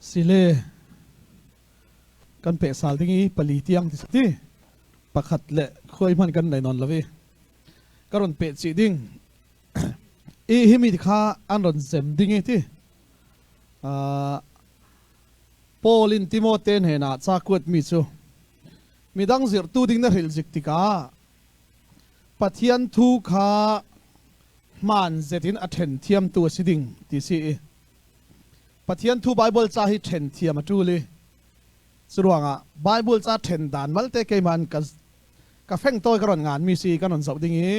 sile kan pe sal dingi pali tiang ti pakhat le khoi man kan nei non lawi karon pe chi ding e himi kha anon sem dingi ti Paulin Timoten hena cha kuat mi chu midang zir tu ding na hil zik tika pathian thu kha man zetin athen thiam tu siding ti si pathian thu bible cha hi then thiam atu le suruanga bible cha then dan malte ke man ka feng toy karon ngan mi si kanon zau dingi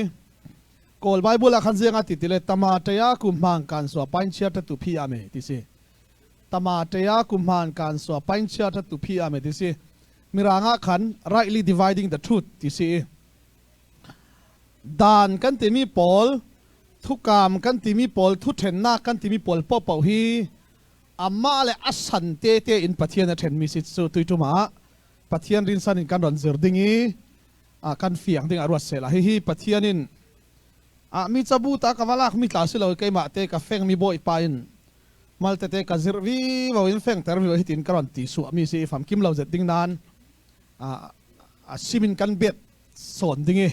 kol bible a khan zenga ti tile tamataya kumhang kan so pain chia ta tu phi ame ti si tamataya kumhan kan so pain chia ta tu phi ame ti si miranga khan rightly dividing the truth ti si dan kan ti mi pol thukam kan ti mi pol thu then na kan ti mi pol po pau hi amma le asan te in pathian a then mi si chu tuituma pathian rin san in kan ron zir dingi a kan fiang ding arwa sela hi pathianin a mi chabu ta kawalak mi tla silo kai ma te ka feng mi boy pain malte te ka zirvi wa in feng ter mi hitin karon ti su mi si fam kim lo zet ding nan a simin kan bet son dingi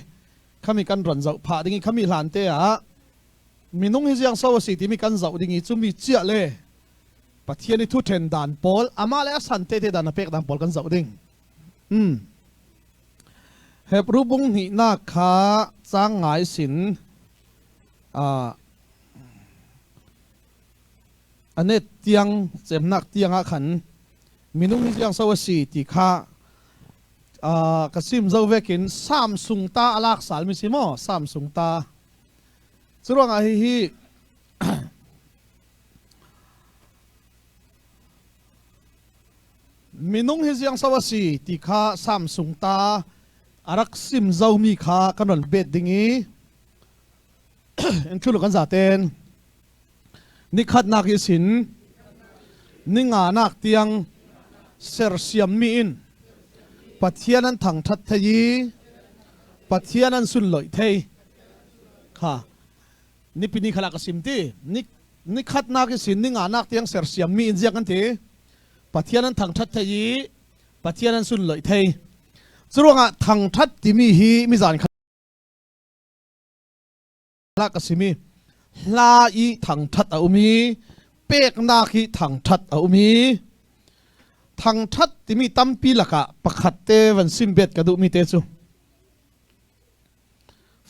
khami kan ron zau pha dingi khami hlan te a minung hi jiang saw si ti mi kan zau dingi chu mi chia le pathian ni thu then dan pol ama le san te dan pek dan pol kan zau ding heb rubung ni na kha chang ngai sin anet tiang chemnak tianga khan minung jiang saw si ti kha kasim zo vekin samsung ta alak sal mi simo samsung ta churuang a hi minung hi jiang saw si ti kha samsung ta arak sim zo mi kha kanon bet dingi en chulu kan zaten nikhat nak isin ninga nak tiang ser siam mi in pathianan thang that thayi pathianan sun loi thei kha nipini khala ka simti nikhat nak isin ninga nak tiang ser siam mi in jiang kan ti pathianan thang that thayi pathianan sun loi thei churonga thang that ti mi hi mi zan khala ka simi la i thang that a umi pek na khi thang that a umi thang that ti mi tampi laka pakhat te van simbet ka du mi te chu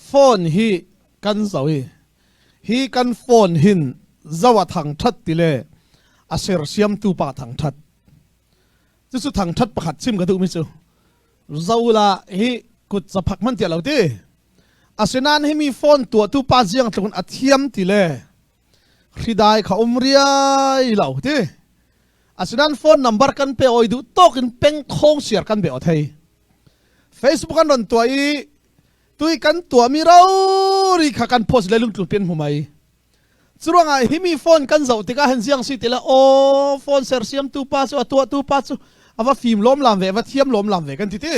phone hi kan zawi hi kan phone hin zawa thang that ti le a ser siam tu pa thang that chu thang that pakhat sim ka du mi chu zawla hi kut zaphak man ti lo ti asinan himi phone tua tu pa jiang tlun athiam ti le hridai kha umria I lo ti asinan phone number kan pe oi du tokin peng khong share kan be o thei Facebook kan ron tua I tui kan tua mi rau ri kha kan post le lung tlu pen humai churonga himi phone kan zau tika han jiang si tela o phone ser siam tu pa chu atua tu pa chu awa phim lom lam ve wa thiam lom lam ve kan ti ti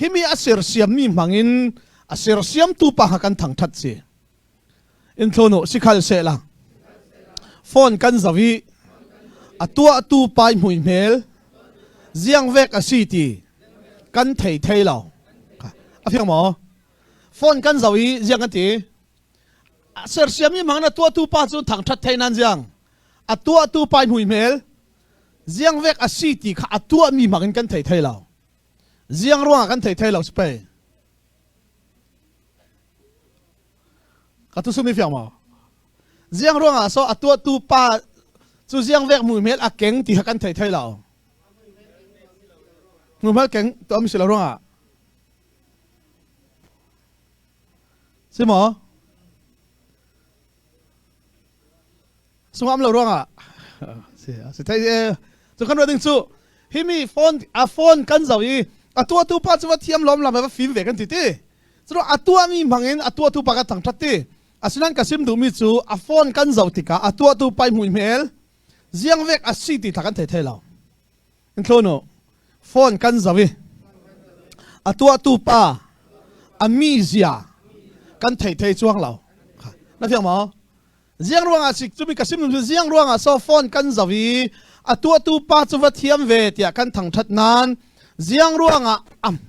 himi a ser siam mi mangin a ser siam tu pa kan thang that si in thono sikhal se la phone kan zawi atua tu pai hui mel ziang vek a city kan thei lo a phiang mo phone kan zawi ziang kan ti a ser siam mi mangna tua tu pa chu thang that thei nan jiang atua tu pai hui mel ziang vek a city kha atua mi mangin kan thei lo ziang ruang kan thei lo spe tu sumi fiang ma ziang ruang a so atua tu pa chu ziang vek mui mel a keng ti kan thei lo mu mal keng to mi sila ruang a simo sungam lo ruang a se thai chu kan wading chu himi phone kan zawi atua tu pa chu thiam lom lam ba film ve kan ti ti chu atua mi mangin atua tu pa ka thang that ti asinan kasim du mi chu a phone kan zau tika atua tu pai mui mel ziang vek a city thakan thei lo in thono phone kan zawi atua tu pa ami zia kan thei chuang lo na fiang mo ziang ruang a sik chu mi kasim du ziang ruang a so phone kan zawi atua tu pa chuwa thiam ve tia kan thang that nan ziang ruanga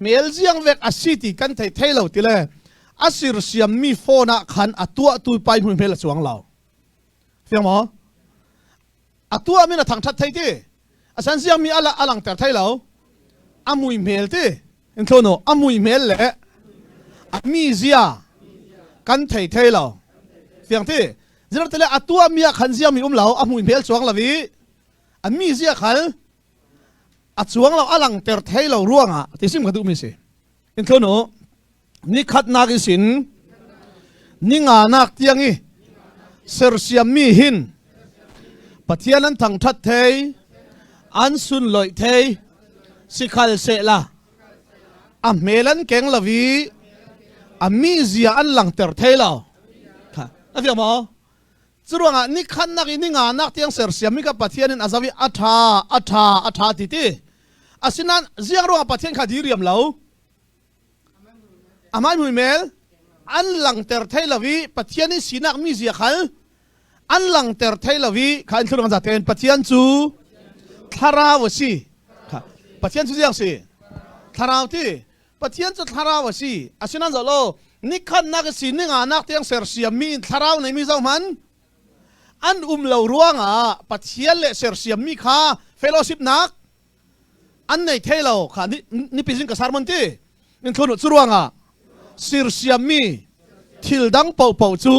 mel ziang vek asiti kan thei thailo tile asir siam mi phone khan atua tu pai mu mel chuang lao fiang mo atua mina thang that thei ti asan ziang mi ala alang ter thailo amui mel ti en thono amui mel le mi zia kan thei thailo fiang ti zira tele atua mia khan ziang mi lao amui mel chuang lawi mi zia khal chuang lo alang ter thailo ruanga tisim khadu mi se in thono ni khat nak isin ni nga nak tiangi ser siam mi hin pathian an thang that thei an sun loi thei sikhal se la melan keng lawi mi zia an lang ter thailo kha avia mo churuanga ni khat nak ni nga nak tiang ser siam mi ka pathian in azawi atha ti asinan ziang ruang pathian kha diriam lo amai mui mel an lang ter thailawi pathian ni sinak mi zia khal an lang ter thailawi khan thurang za ten pathian chu thara wasi pathian chu jiang si tharaw ti pathian chu thara wasi asinan zo lo ni khan nak si ni nga nak tiang ser siam mi tharaw nei mi zau man an lo ruanga pathian le ser siam mi kha fellowship nak an nei thailo kha ni pizin ka sarmon ti nin thono churuanga sir siam mi thil dang pau chu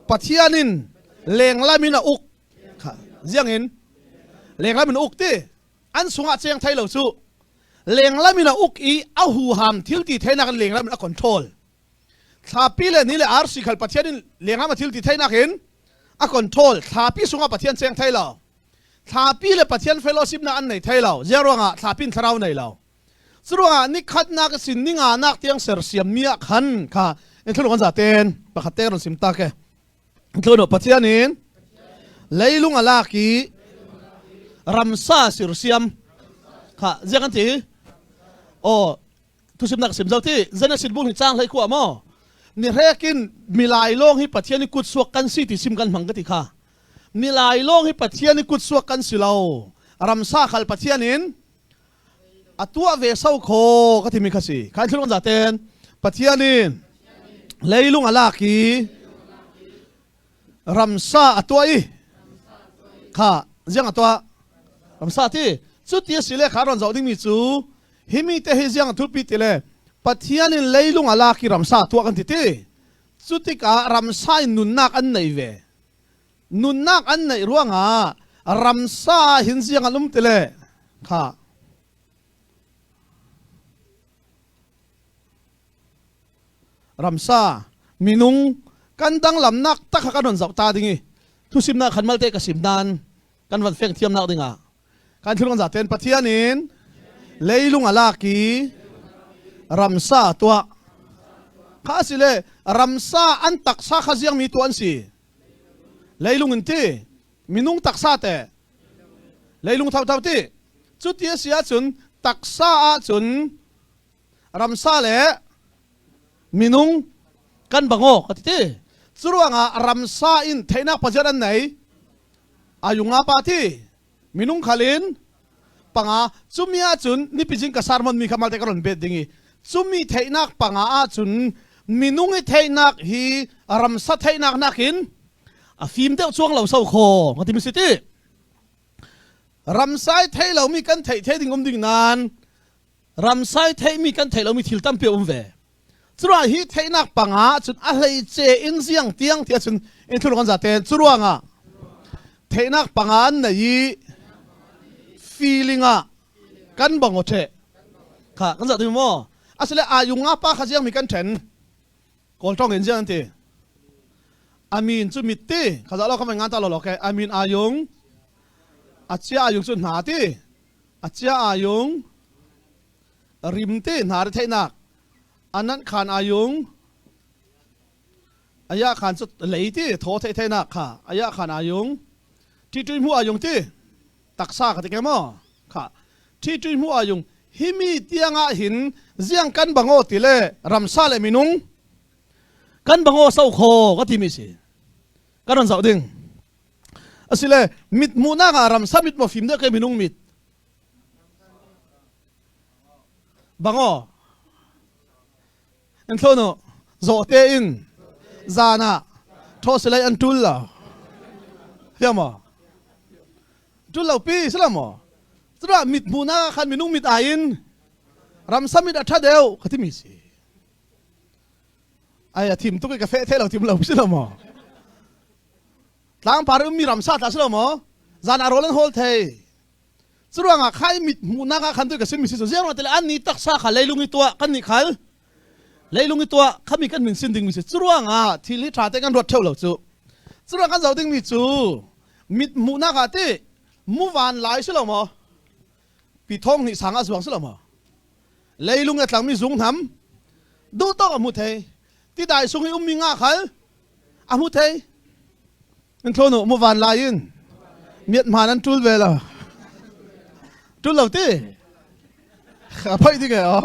pathianin leng lamina uk kha ziangin leng lamina uk ti an sunga cheng thailo chu leng lamina uk i ahu ham thil ti thaina kan leng lamina control thapi le ni le rc khal pathianin leng lam thil ti thaina hin a control thapi sunga pathian cheng thailo thapi le pathian fellowship na an nei thailo zeronga thapin tharau nei lo churuanga ni khat nak sin ni nga nak tiang ser siam mia khan kha en thulu kan za ten pakhat te ron sim ta ke thulu pathianin leilung ala ki ramsa sir siam kha zekan ti o tu sim nak sim zau ti zana sin bung ni chang lai khu amo ni rekin milai long hi pathian ni kut suak kan si ti sim kan mangati kha milai long hi pathian ni kut suak kan silo ramsa khal pathianin atua ve sau kho ka thimi khasi khai thulon zaten pathianin leilung ala ki ramsa atua i kha jiang atua ramsa ti chu ti sile kharon zau ding mi chu himi te hi jiang thu pi tile pathianin leilung ala ki ramsa atua kan ti ti chu ti ka ramsa nun nak an nei ve nun nak an nei ruanga ramsa hin jiang alum tile kha ramsa minung kandang lam nak tak kanon zau ta dingi thu sim na khan mal te ka sim dan kan van feng thiam nak dinga kan thulon za ten pathianin leilung ala ki ramsa tua kha sile ramsa an taksa khaziang mi tu an si leilung inte minung taksa te leilung thau thau ti chu tia sia chun taksa a chun ramsa le minung kan bango katite churuanga ramsa in theina pajaran nei ayunga pati minung khalin panga chumia chun ni pijing ka sarmon mi khamal te karon bet dingi chumi theinak panga a chun minung i theinak hi ramsa theinak nakin a fim te chuang lo so kho ngati mi siti ramsai theilo mi kan thei ding ding nan ramsai thei mi kan theilo mi thil tam pe ve churua hi theinak panga chun a hlei che in ziang tiang tia chun in thul kan za ten churuanga theinak panga nei feelinga kan bango the kha kan za tu mo asle ayunga pa khajiang mi kan then kol tong en jiang ti amin chu mitti khaza lo khamai ngan ta lo ke amin ayung achia ayung chu na ti achia ayung rimti na re theinak anan khan ayung aya khan chu leiti tho thei na kha aya khan ayung ti tui mu ayung ti taksa ka te kemo kha ti tui mu ayung himi tianga hin ziang kan bango tile ramsa le minung kan bango sau kho ka ti mi si karon zau ding asile mit muna nga ramsa mit mo film de ke minung mit bango enthono zote in zana thoselai an tulla yama tulla pi salamo tra mit muna khan minung mit ain ramsa mit atha deu khatimi si aya tim tu ke fe thelo tim lo salamo tlang parum mi ramsa ta salamo zana rolen hol thei chuanga khai mit muna ka khan tu ka sim mi si so zero tele an ni taksa kha leilungi tua kan ni khal leilungi tua khami kan min sin ding mi si chuanga thili tha te kan rot theu lo chu chuanga kan zau ding mi chu mit muna ka te mu van lai salamo pi thong ni sanga zuang salamo leilung atlang mi zung tham du to ka mu thei ti dai sung hi mi nga khal a mu thei en thlono mu van lai in miet manan tul vela tul lo ti kha phai ti ke o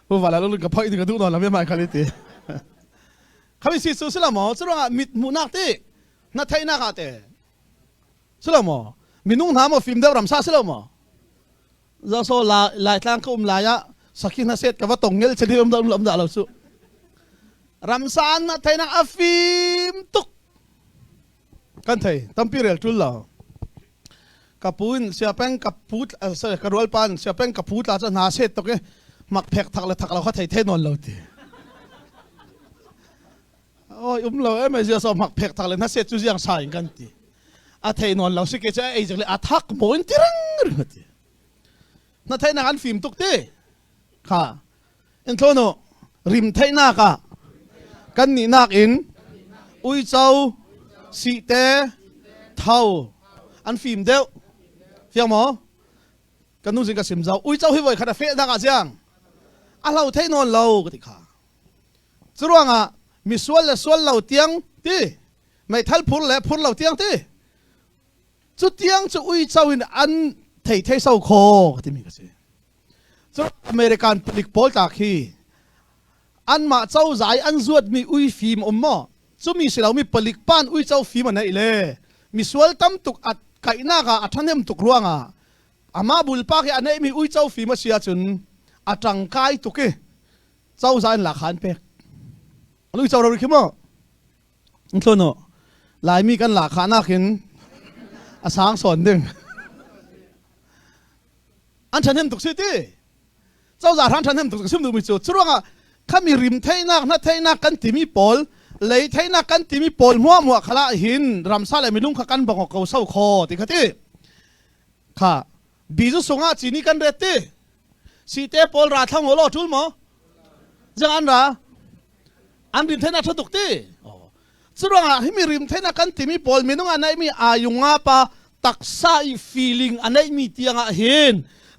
mu van la lu ka phai ti ka du no la me mai khali ti khami si su salamo chuanga mit mu nak ti na thei na ka te salamo minung na mo film de ram sa salamo za so la tlang ka la ya sakin na set ka wa tong ngel chedi da lo su ram san na thei na afim tuk kan thei tampirel tul la kapun sia peng kaput sa karwal pan sia peng kaput la cha na set to ke mak phek thak la kha thei the non lo ti oi lo em ai so mak phek thak le na set chu jiang sai kan ti a thei non lo si ke cha ai jale athak moin tirang ti na thei na kan film tuk te kha en thono rim thei na ka kan ni nak in ui chau si te thau an film deu fiang mo kan nu jing ka sim zau ui chau hi voi khana fe da ka jiang a lo thei non lo ka ti kha chuanga mi sual le sual lo tiang ti mai thal phur le phur lo tiang ti chu tiang chu ui chau in an thei sau kho ka ti mi ka se chu american public poll ta khi an ma chau zai an zuat mi ui film mo chu mi silau mi palik pan ui chau film na ile mi sual tam tuk at kaina ka athanem tuk ruanga ama bul pa ki anei mi ui chau film sia chun atang kai tuke chau zan la khan pek lui chau ro khimo thlono lai mi kan la khana khin asang son ding an thanem tuk si ti chau za than thanem tuk sim du mi chu chuanga khami rim theina na theina kan timi pol lei theina kan timi pol muwa khala hin ramsa le milung kha kan bang ko sau kho ti khati kha bizu songa chini kan rete si te pol ra thang holo thul mo jang an ra an rim theina thaduk ti chuanga himi rim theina kan timi pol minung anai mi ayunga pa taksa I feeling anai mi tianga hin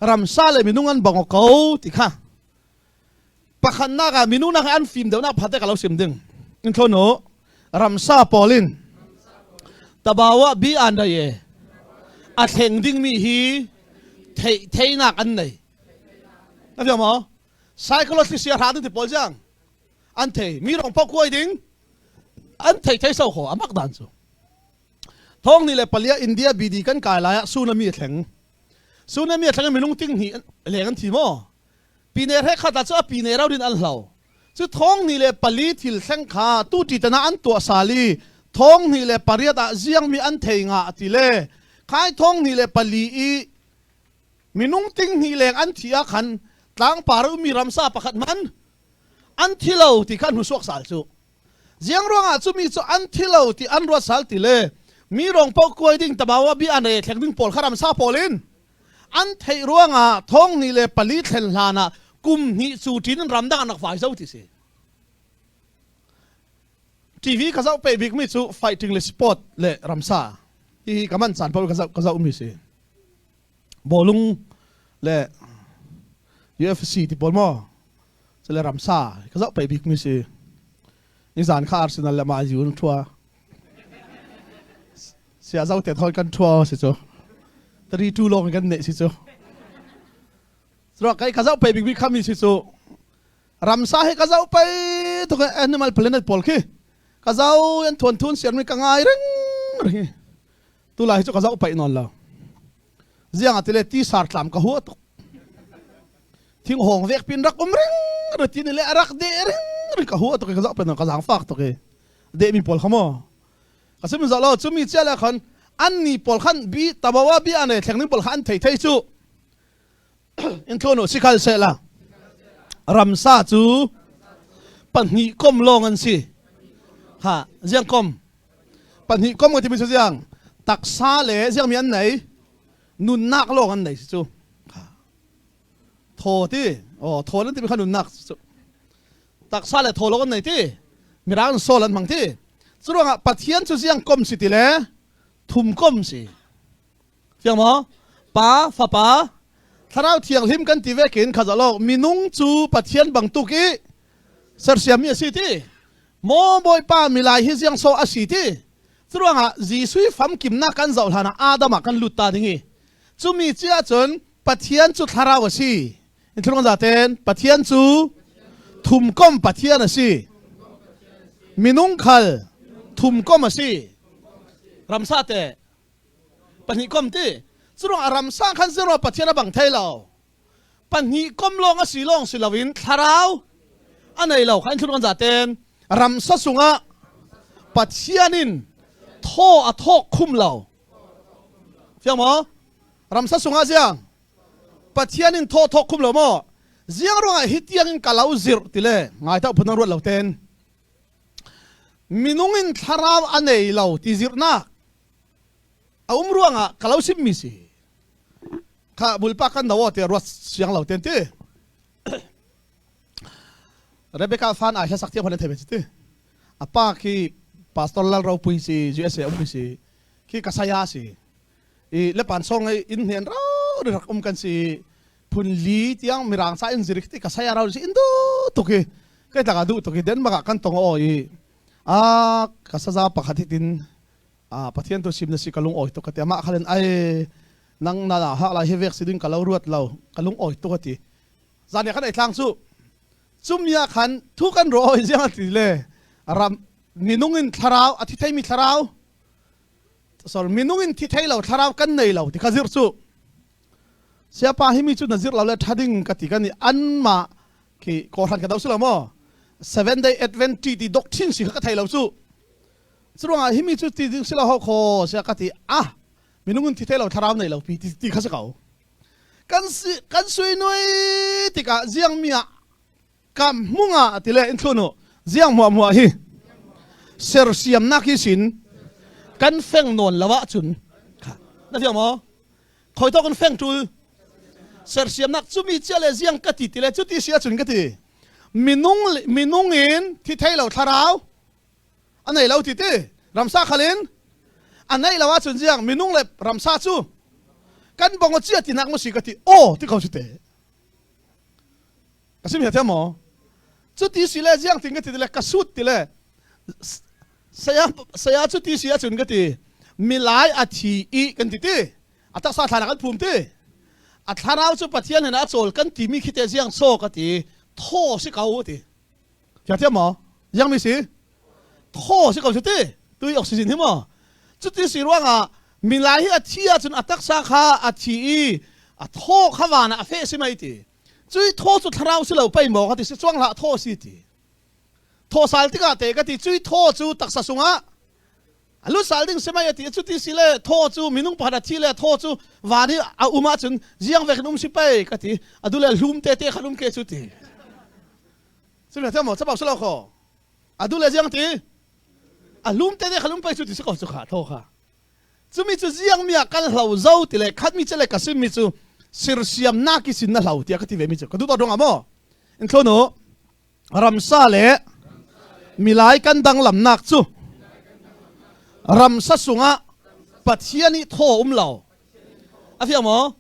ramsa le minung an bang ko ti kha pakhan na ka minung na an film de na phate ka lo sim ding in thono ramsa polin tabawa bi an da ye a theng ding mi hi thei na kan nei na fiam mo psychologist sia ra ti pol jang an thei mi rong pok koi ding an thei sau ho amak dan chu thong ni le palia india bidi kan ka la tsunami theng minung ting hi lengan thi mo pine re khata cha pine rau din an hlau chu thong ni le pali thil thleng kha tu ti tana an to sali thong ni le pariata ziang mi an theinga atile khai thong ni le pali I minung ting ni leng an thia khan tlang paru mi ramsa pakhat man an thilo ti khan husuak sal chu ziang ronga chu mi chu an thilo ti an ro sal ti le mi rong pok koi ding tabawa bi an e thleng ding pol kharam sa polin an thei ronga thong ni le pali thlen hlana kum ni chu tin ram dang anak vai zo ti se TV ka zau pe big mi chu fighting le sport le ramsa hi kaman chan pol ka zau mi se bolung le UFC ti pol mo le ramsa ka zau pe big mi se ni zan kha Arsenal le ma yun thua sia zau te thoi kan thua se chu 3-2 long kan ne si chu rồi cái kazau pe big kami si so ramsa he kazau pe to ka animal planet pol khi cả giáo yên thuần thun xiên mi cả ngay reng tu lại cho cả giáo phải non lao riêng at le ti sart lam ka huat thing hong vek pin rak reng rồi tin le rak de reng ka huat to ka giáo phải non ka giang phak to ke de mi pol khamo ka sim za lo chu mi chala khan an ni pol khan bi tabawa bi ane theng ni pol khan thei thei chu in thono sikal se la ramsa chu panhi kom long an si ha riang kom panhi kom ko ti mi chu riang taksa le riang mi an nei nun nak long an nei chu tho ti tho nan ti mi khan nun nak taksa le tho long an nei ti mi rang sol an mang ti chu ronga pathian chu riang kom si ti le thum kom si fiang mo pa fa pa tharau thiang him kan ti vekin khazalo minung chu pathian bang tu ki sar siam mi si ti mo boy pa milai hi jiang so a si ti chuanga ji sui fam kim na kan zaul hana adama kan lutta dingi chumi chia chon pathian chu tharau a si in thurang za ten pathian chu thum kom pathian a si minung khal thum kom a si ramsa te pani kom ti chuang ramsa khan zero pathian bang thailo pani kom long a silong silawin tharau anei lo khan thurang za ten ramsa sunga pathianin tho a tho khum lo fiang mo ramsa sunga jiang pathianin tho tho khum lo mo jiang ronga hitiang in kalau zir tile ngai ta phunang ro lo ten minungin tharau anei lo ti zir na a ruanga kalau sim mi si kha bulpa kan dawo te ros siang lo ten te Rebecca fan a sak tiam hone thebe te apa ki pastor lal ro pui si USA pui si ki kasaya si e le pan song in hian ro rak kan si phun li tiang mirang sa in zirik ti kasaya ro si indo to ke kai ta du to ke den ma kan tong o i a kasaza pakhatin pathian to sim na si kalung oi to ka te ma khalen ai nang na ha la he vek sidin kalau ruat lo kalung oi to ka ti zan ya kan ai tlang chu chumya khan thu kan ro oi jang ti le ram minungin tharau athi thai mi tharau sol minungin thi thai lo tharau kan nei lo ti khazir chu sia pa hi mi chu nazir lo le thading ka ti kan ni an ma ki ko han ka dau su lo mo 7 day adventist ti doctrine si ka thai lo chu chuanga hi mi chu ti ding sila ho kho sia ka ti minungun thi thai lo tharau nei lo pi ti kha sa kau kan sui noi ti ka jiang mia kam munga ti le in thuno jiang mo hi ser siam na ki sin kan feng non lawa chun na fiam mo khoi to kan feng tul ser siam nak chu mi chale jiang ka ti le chu ti sia chun ka ti minungin thi thai lo tharau anei lo ti te ramsa khalin anei lawa chun jiang minung le ramsa chu kan bongo chia ti nak mo si ka ti ti khau chu te asim ya te mo chu ti si le jiang ting ka ti le ka sut ti le saya chu ti sia chun ka ti milai a thi I kan ti te ata sa thana kan phum te a tharau chu pathian na chol kan ti mi khite jiang so ka ti tho si kau ti ya te mo yang mi si tho si kau chu te tui oxygen hi mo chu ti si ruanga milai hi a thia chun atak sa kha a thi a tho khawana a fe si mai ti chui tho chu tharau si lo pai mo ka ti si chuang la tho si ti tho sal ti ka te ka ti chui tho chu taksa sunga alu sal ding semai ti chu ti si le tho chu minung phada thi le tho chu wani a uma chun jiang vek num si pai ka ti adule hlum te khanum ke chu ti sila te mo cha ba sala kho adule jiang ti alum te khalum pai chu ti ko chu kha tho kha chumi chu jiang mia kal hlau zau ti le khat mi chele ka sim mi chu sir siam na ki sin na hlau ti ka ti ve mi chu ka du to dong amo in thlono ramsa le milai kan dang lam nak chu ramsa sunga pathiani tho lo afia mo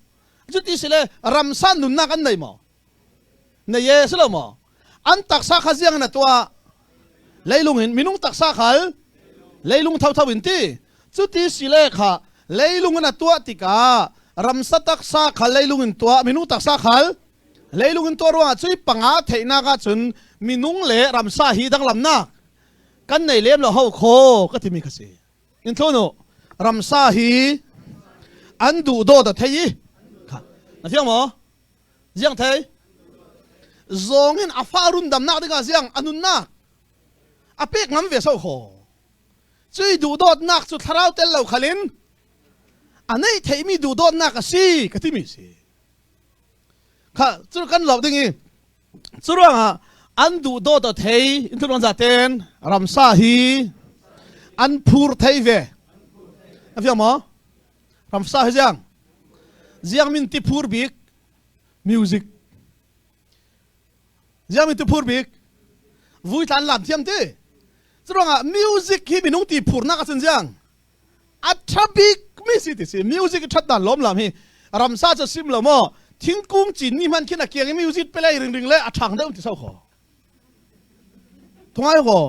chu ti sile ramsa nun na kan nei mo na ye selo mo an taksa kha jiang na tua leilungin minung taksa khal leilung thau thau in ti chu ti sile kha leilung na tua tika ramsa taksa khal leilung in tua minung taksa khal leilung in tua ro chui panga theina ka chun minung le ramsa hi dang lam na kan nei lem lo ho kho ka ti mi khase in thono ramsa hi an du do da thei kha na thiang mo jiang thei zong in afarun dam na de ga jiang anun na apek ngam ve so kho chui du dot nak chu tharau tel lo khalin anei thei mi du dot nak a si ka ti mi si kha chu kan lo ding i chu ranga an du dot thei in thu za ten ramsa hi an phur thei ve a fiang mo ramsa hi jiang min ti phur bik music jiang min ti phur bik vui tan lam thiam te chronga music hi binung ti phur na ka chen jiang athabik mi si ti si music that dan lom lam hi ramsa cha sim lo mo thingkung chin ni man khina kiang music pelai ring ring le athang deu ti sau kho thongai kho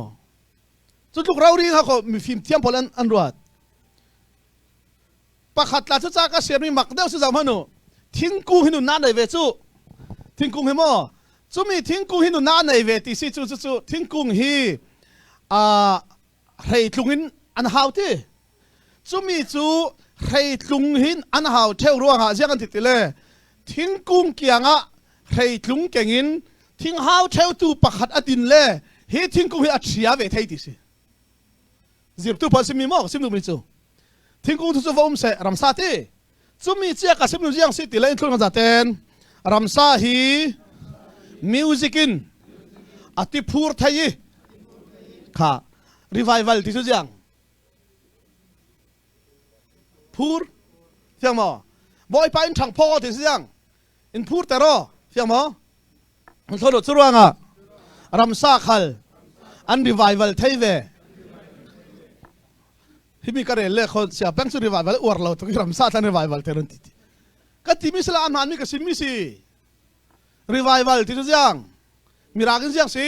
chu luk rau ri ha kho mi phim thiam polan an ruat pakhat la chu cha ka ser mi mak deu su jam hanu thingkung hinu na nei ve chu thingkung he mo chu mi thingkung hinu na nei ve ti si chu chu thingkung hi rei tlungin an hau ti chu mi chu rei tlung hin an hau theu ruang ha jiang an ti le thingkung kianga rei tlung kengin thing hau theu tu pakhat adin le hi thingkung hi a thia ve thei ti si zip tu pasim mi mo sim nu mi chu thingkung tu chu vom se ramsa ti chu mi chia ka sim nu jiang si ti le in thlung za ten ramsa hi musicin ati phur thai kha revival ti chu jiang phur fiang mo boy pa in thang pho ti chu jiang in phur ta ro fiang mo an tholo churuanga ramsa khal an revival thai ve himi kare le kho sia pang chu revival or lo to ramsa tan revival te ron ti ka ti mi sala man mi ka sim mi si revival ti chu jiang miragin jiang si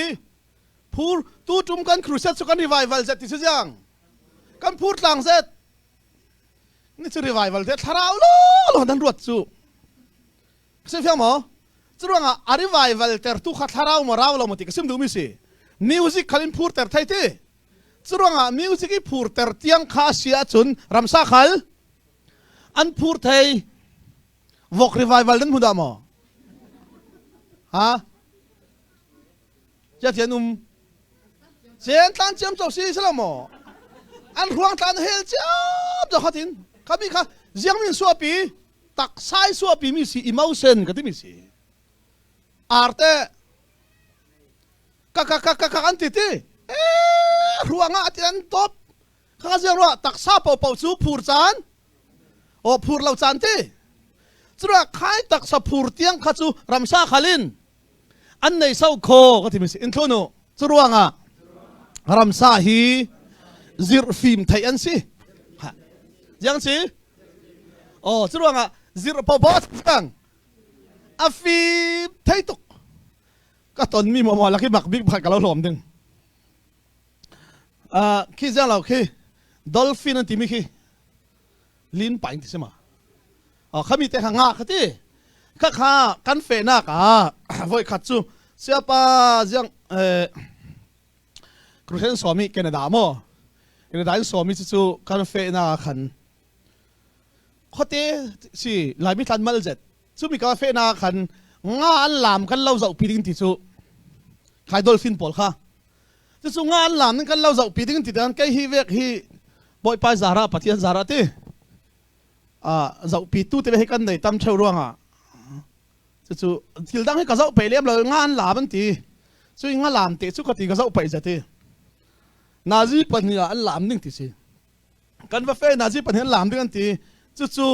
phur tu tum kan crusade chu kan revival zet ti chu jiang kan phur tlang zet ni chu revival te tharau lo dan ruat chu se fiang mo chuanga a revival ter tu kha tharau mo raw lo mo ti ka sim du mi si music khalin phur ter thai ti chuanga music i phur ter tiang kha sia chun ramsa khal an phur thai vok revival den huda mo ha ja tian chen tan chem to si sala mo an ruang tan hel chap do khatin kami kha jiang min suapi tak sai suapi mi si emotion ka ti mi si arte ka an ti ti ruanga atian top kha jiang ro tak sa po po chu phur chan o phur lo chan ti chura khai tak sa phur tiang kha chu ramsa khalin an nei sau kho ka ti mi si in thonu churuanga ramsa hi zir phim thai an si ha jiang si o churuanga zir po bo tang a phim thai tuk ka ton mi mo la ki mak big phat ka lo hlom ding khi jiang lo khi dolphin an ti mi khi lin pain ti sema khami te hanga khati kha kan fe na ka voi khat chu sia pa jiang Christian Swami Canada mo Canada Swami chu kan fe na khan khote si lai mi than mal jet chu mi ka fe na khan nga an lam kan lo zau piding ti chu khai dolphin pol kha chu nga an lam kan lo zau piding ti dan kai hi vek hi boy pa zara pathian zara ti zau pi tu te he kan nei tam theu ruanga chu til dang he ka zau pe lem lo nga an lam an ti chu nga lam te chu ka ti ka zau pe ja ti nazi pania an lam ning ti si kan va fe nazi pania lam ding an ti chu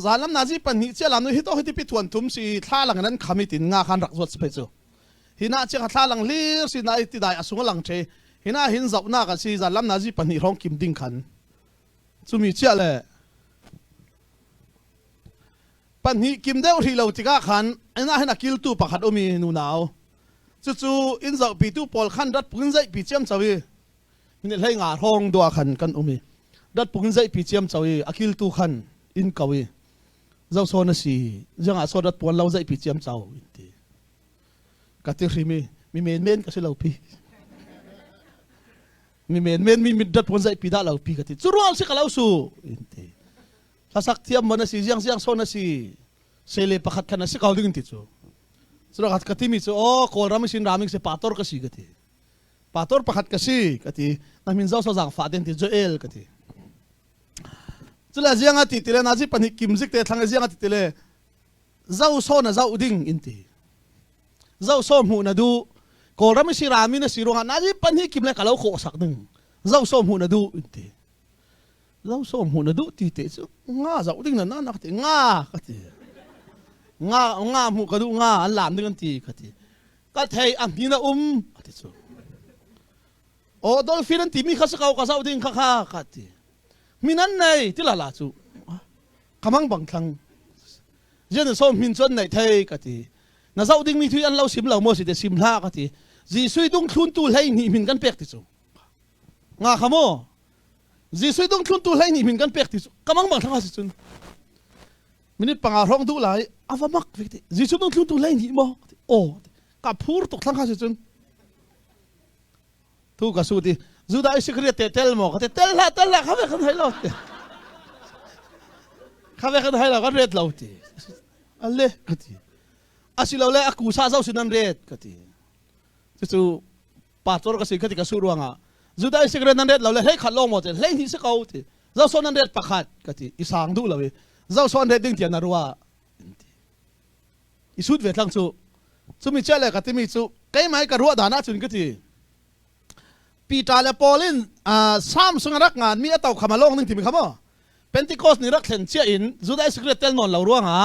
zalam nazi pani che lam no hi to hi ti pi thuan thum si thla lang nan khami tin nga khan rak zot pe chu hina che thla lang lir si na ti dai asunga lang che hina hin zau na ka si zalam nazi pani rong kim ding khan chu mi che le pani kim deu ri lo ti ka khan ina hina kil tu pakhat omi nu naw chu in zau pi tu pol khan rat pun zai pi chem chawi min lei nga rong do khan kan umi rat pun zai pi chem chawi akil tu khan in kawi zau so na si janga so rat pon lo zai pi chem chaw ti ka ti ri mi men ka se lo pi มีเมนเมนมีมิดดัดพนใจปีดาเราปีกติจุรวลสิกะเราสู้อินทีถ้าสักเทียมมันสิยังโซนสิเซเลปะขัดขันสิเขาดึงติจูสุรขัดกติมิจูโอ้โคลรามิสินรามิกเสปาตอร์กสิกติปาตอร์ปะขัดกสิกตินามินเจ้าสาวฟาเดนติโจเอลกติจุลาเจียงติติเลนาจิปนิกิมซิกเตทังเจียงติติเลเจ้าโซนเจ้าดิ่งอินทีเจ้าโซมหูนาดูโครามิสิรามินสิรุงานาจิปนิกิมเลกะเราโคสักหนึ่งเจ้าโซมหูนาดูอินทีเจ้าโซมหูนาดูติเตจูง่าเจ้าดิ่งนั่นนักติง่ากติง่าหูกระดูง่าอันหลามดึงกันตีกติก็เทยอันนี้นะติจูโอ้ดอลฟินตีมีข้าศึกเอาข้าศึกดิ่งข้ากติมีนั่นไงที่ละจูขมังบังทังเจนส้มมินจนในเทยกติน่าเจ้าดิ่งมีทุยอันเราสิมเราโมสิเดสิมลากติจีสุยดุงทุนตูให้นี่มินกันเปียกติจูง่าขโมจีสุยดุงทุนตูให้นี่มินกันเปียกติจูขมังบังทังสิจุนมินิปังอาร้องดูไหลอาวมักวิกติจีสุยดุงทุนตูให้นี่มั้งโอ้กับพูดตกทั้งข้าสิจุนทุกข์สุดที่จูได้สิกรีเตลมั้งเตลละข้าไปกันให้เราข้าไปกันให้เราก็เรียดเราติอะไรกติอาศิลาเล่อกูซาเจ้าสินันเรียดกติจู่ปาตอร์ก็สิกติกสุรวงอ่ะจูได้สิกรีนันเรียดเราเลยให้ขัดลงหมดเลยให้ที่สกเอาติเจ้าส่วนนันเรียดประคัดกติอีสางดูเลยเจ้าส่วนเรียดดิ้งเทียนนรัวอีสุดเวทลังจู่มีเจ้าเลยกติมีจู่ใครไม่กรัวด่านะจุนกติปีตาเลปอลินสามสุงรักงานมีอัตเอาขมาลงนึงที่มีคำว่าเป็นที่โคสนี่รักเห็นเชียอินจูได้สิกรีเตลนอนเรารัวงอ่ะ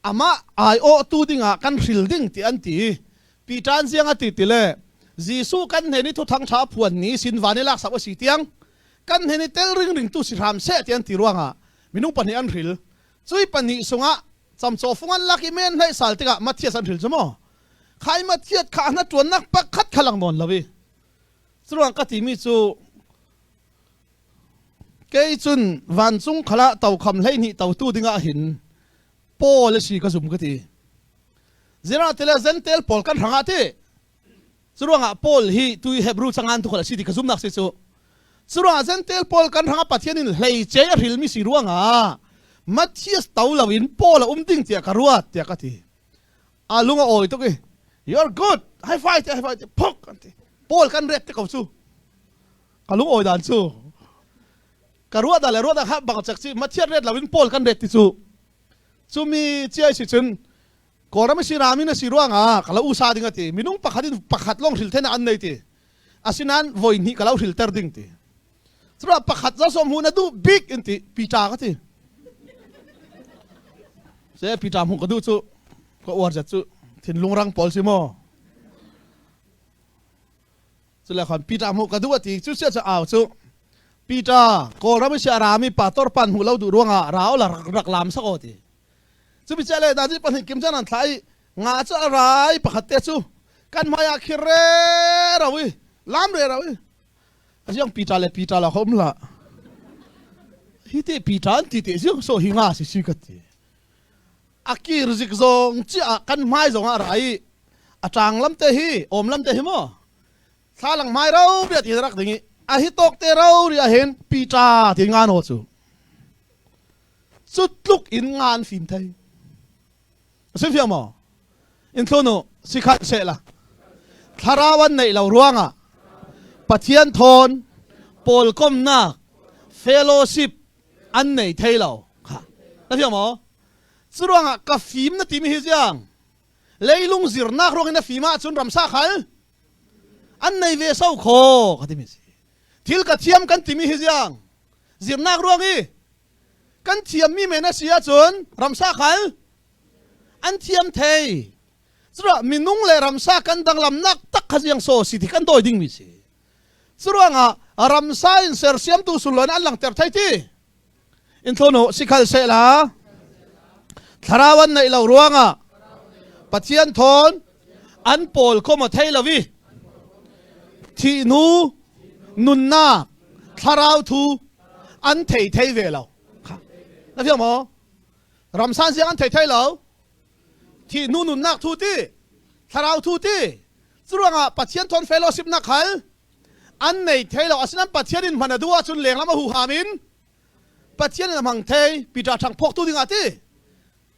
อามาไอโอตูดิ้งอ่ะกันฟิลดิ้งที่อันที่ปีจานเสียงติเลยจีซูกันเห็นนี่ทุกทางชาพวนนี้สินวานิลักสักว่าสีเตียงกันเห็นนี่เตลริงตุสิรามเสที่อันที่รัวงอ่ะมินุปันนี่อันฟิลจุยปันนี่สุงอ่ะจำโซฟงอันลักอิเมนให้สัลติกะมาเทียสันฟิลใช่ไหมใครมาเทียข้านัดตัวนักปักคัดขลังนอนละวิสุรังกติมิจูเกยจุนวันจุงขละเต่าคำให้นี่เต่าตู้ดิ้งอ่ะหินโป้เลสีกระสุมกติเจน่าเทเลเซนเทลปอลกันหังอาทิสุรังอ่ะปอลฮีตุยเฮบรูสังานทุกคนสิที่กระสุมนักสิจูสุรังเซนเทลปอลกันหังอาปัทยันินเฮยเจียริลมิสิรังอ่ะมัทธิสเต่าลาวินปอลดิ้งเตียกรัวเตียกติอาลุงอ่ะโอ้ยตุกี้ you're good high fiveพกกันติปอลกันเร็ดที่เขาจูอาลุงโอ้ยดันจูกรัวดัลรัวดักฮับบางจักซีมัทธิสเร็ดลาวินปอลกันเร็ดที่จูมีเจ้าสิจุนก่อนเราไม่สิรามินสิรัวงอ่ะกล่าวอุตส่าห์ดิ้งติมินุงปักขัดปักขัดลงหิลเทนอันไหนติอาศินันวอยนี่กล่าวหิลเตอร์ดิ้งติสุดท้ายปักขัดจะสมหูนัดดูบิ๊กอินติปีจากัติเสียปีจามุกดูจูก็อวดจัดจูถิ่นลุงรังปอลซิโมสุดแล้วคนปีจามุกดูว่าติจูเสียจะเอาจูปีจาก่อนเราไม่สิรามิปาตอร์ปันหูเราดูรัวงอ่ะเราละรักลามสักทีจูพิจารณาได้ที่ปัญหากิมจันนันไทยงาจะอะไรปะขัดเตจูกันมาอยากคิดเรื่องเราวิล้ำเรื่องเราวิอาจจะยังปีจาละเขาไม่ละฮิตปีจานที่เตจูโซหิงาสิสิกันทีอากีรจิกซงจีกันไม่ซงอะไรอาจารย์ล้ำเตฮีอมล้ำเตฮีมั้งถ้าหลังไม่เราเบียดอิรักอย่างนี้อาฮิตกเตเราเรียเห็นปีจาที่งานโหดจูสุดลุกอินงานฟินไทยสิฟิมออินโทโนสิขัดเสละทาราวันในเราร่วงอ่ะปัทยันทนปอลคอมนักเฟโลชิพอันในไทยเราค่ะแล้วฟิมอสุร่วงอ่ะกับฟิมนั่นที่มีเหตุยังเลยลุงซิร์นักร่วงในฟิมาจุนรำซาขัลอันในเวสเอาโคกันที่มีสิทิลกับเทียมกันที่มีเหตุยังซิร์นักร่วงอีกันเทียมมีเมนัสยาจุนรำซาขัลอันเทียมเทยสุดมินุงเลรำซากันดังลำนักตักขยังโซสิที่กันโดยดิ้งมิสิสุดว่ารำซาอินเซอร์เซียมตูสุลนอันหลังเตอร์ไทยที่อินโทโนสิคัลเซลาทาราวันในเราร่วงอ่ะปัจจัยทนอันโปลก็มาไทยละวิที่นูนุนนาทาราวทูอันเทยเทยเวลาแล้วพี่หมอรำซาเสียงอันเทยเทยเราที่นู่นนักทูตีทาราวทูตีสุดว่าปัจจัยทนเฟโลชิพนักขัล อันในเทเราอาศัยปัจเจียนินมันดูว่าจุนเหลงแล้วมาหูหามินปัจเจียนินมังเทปีจาทางพวกตัวดิ่งอาทิ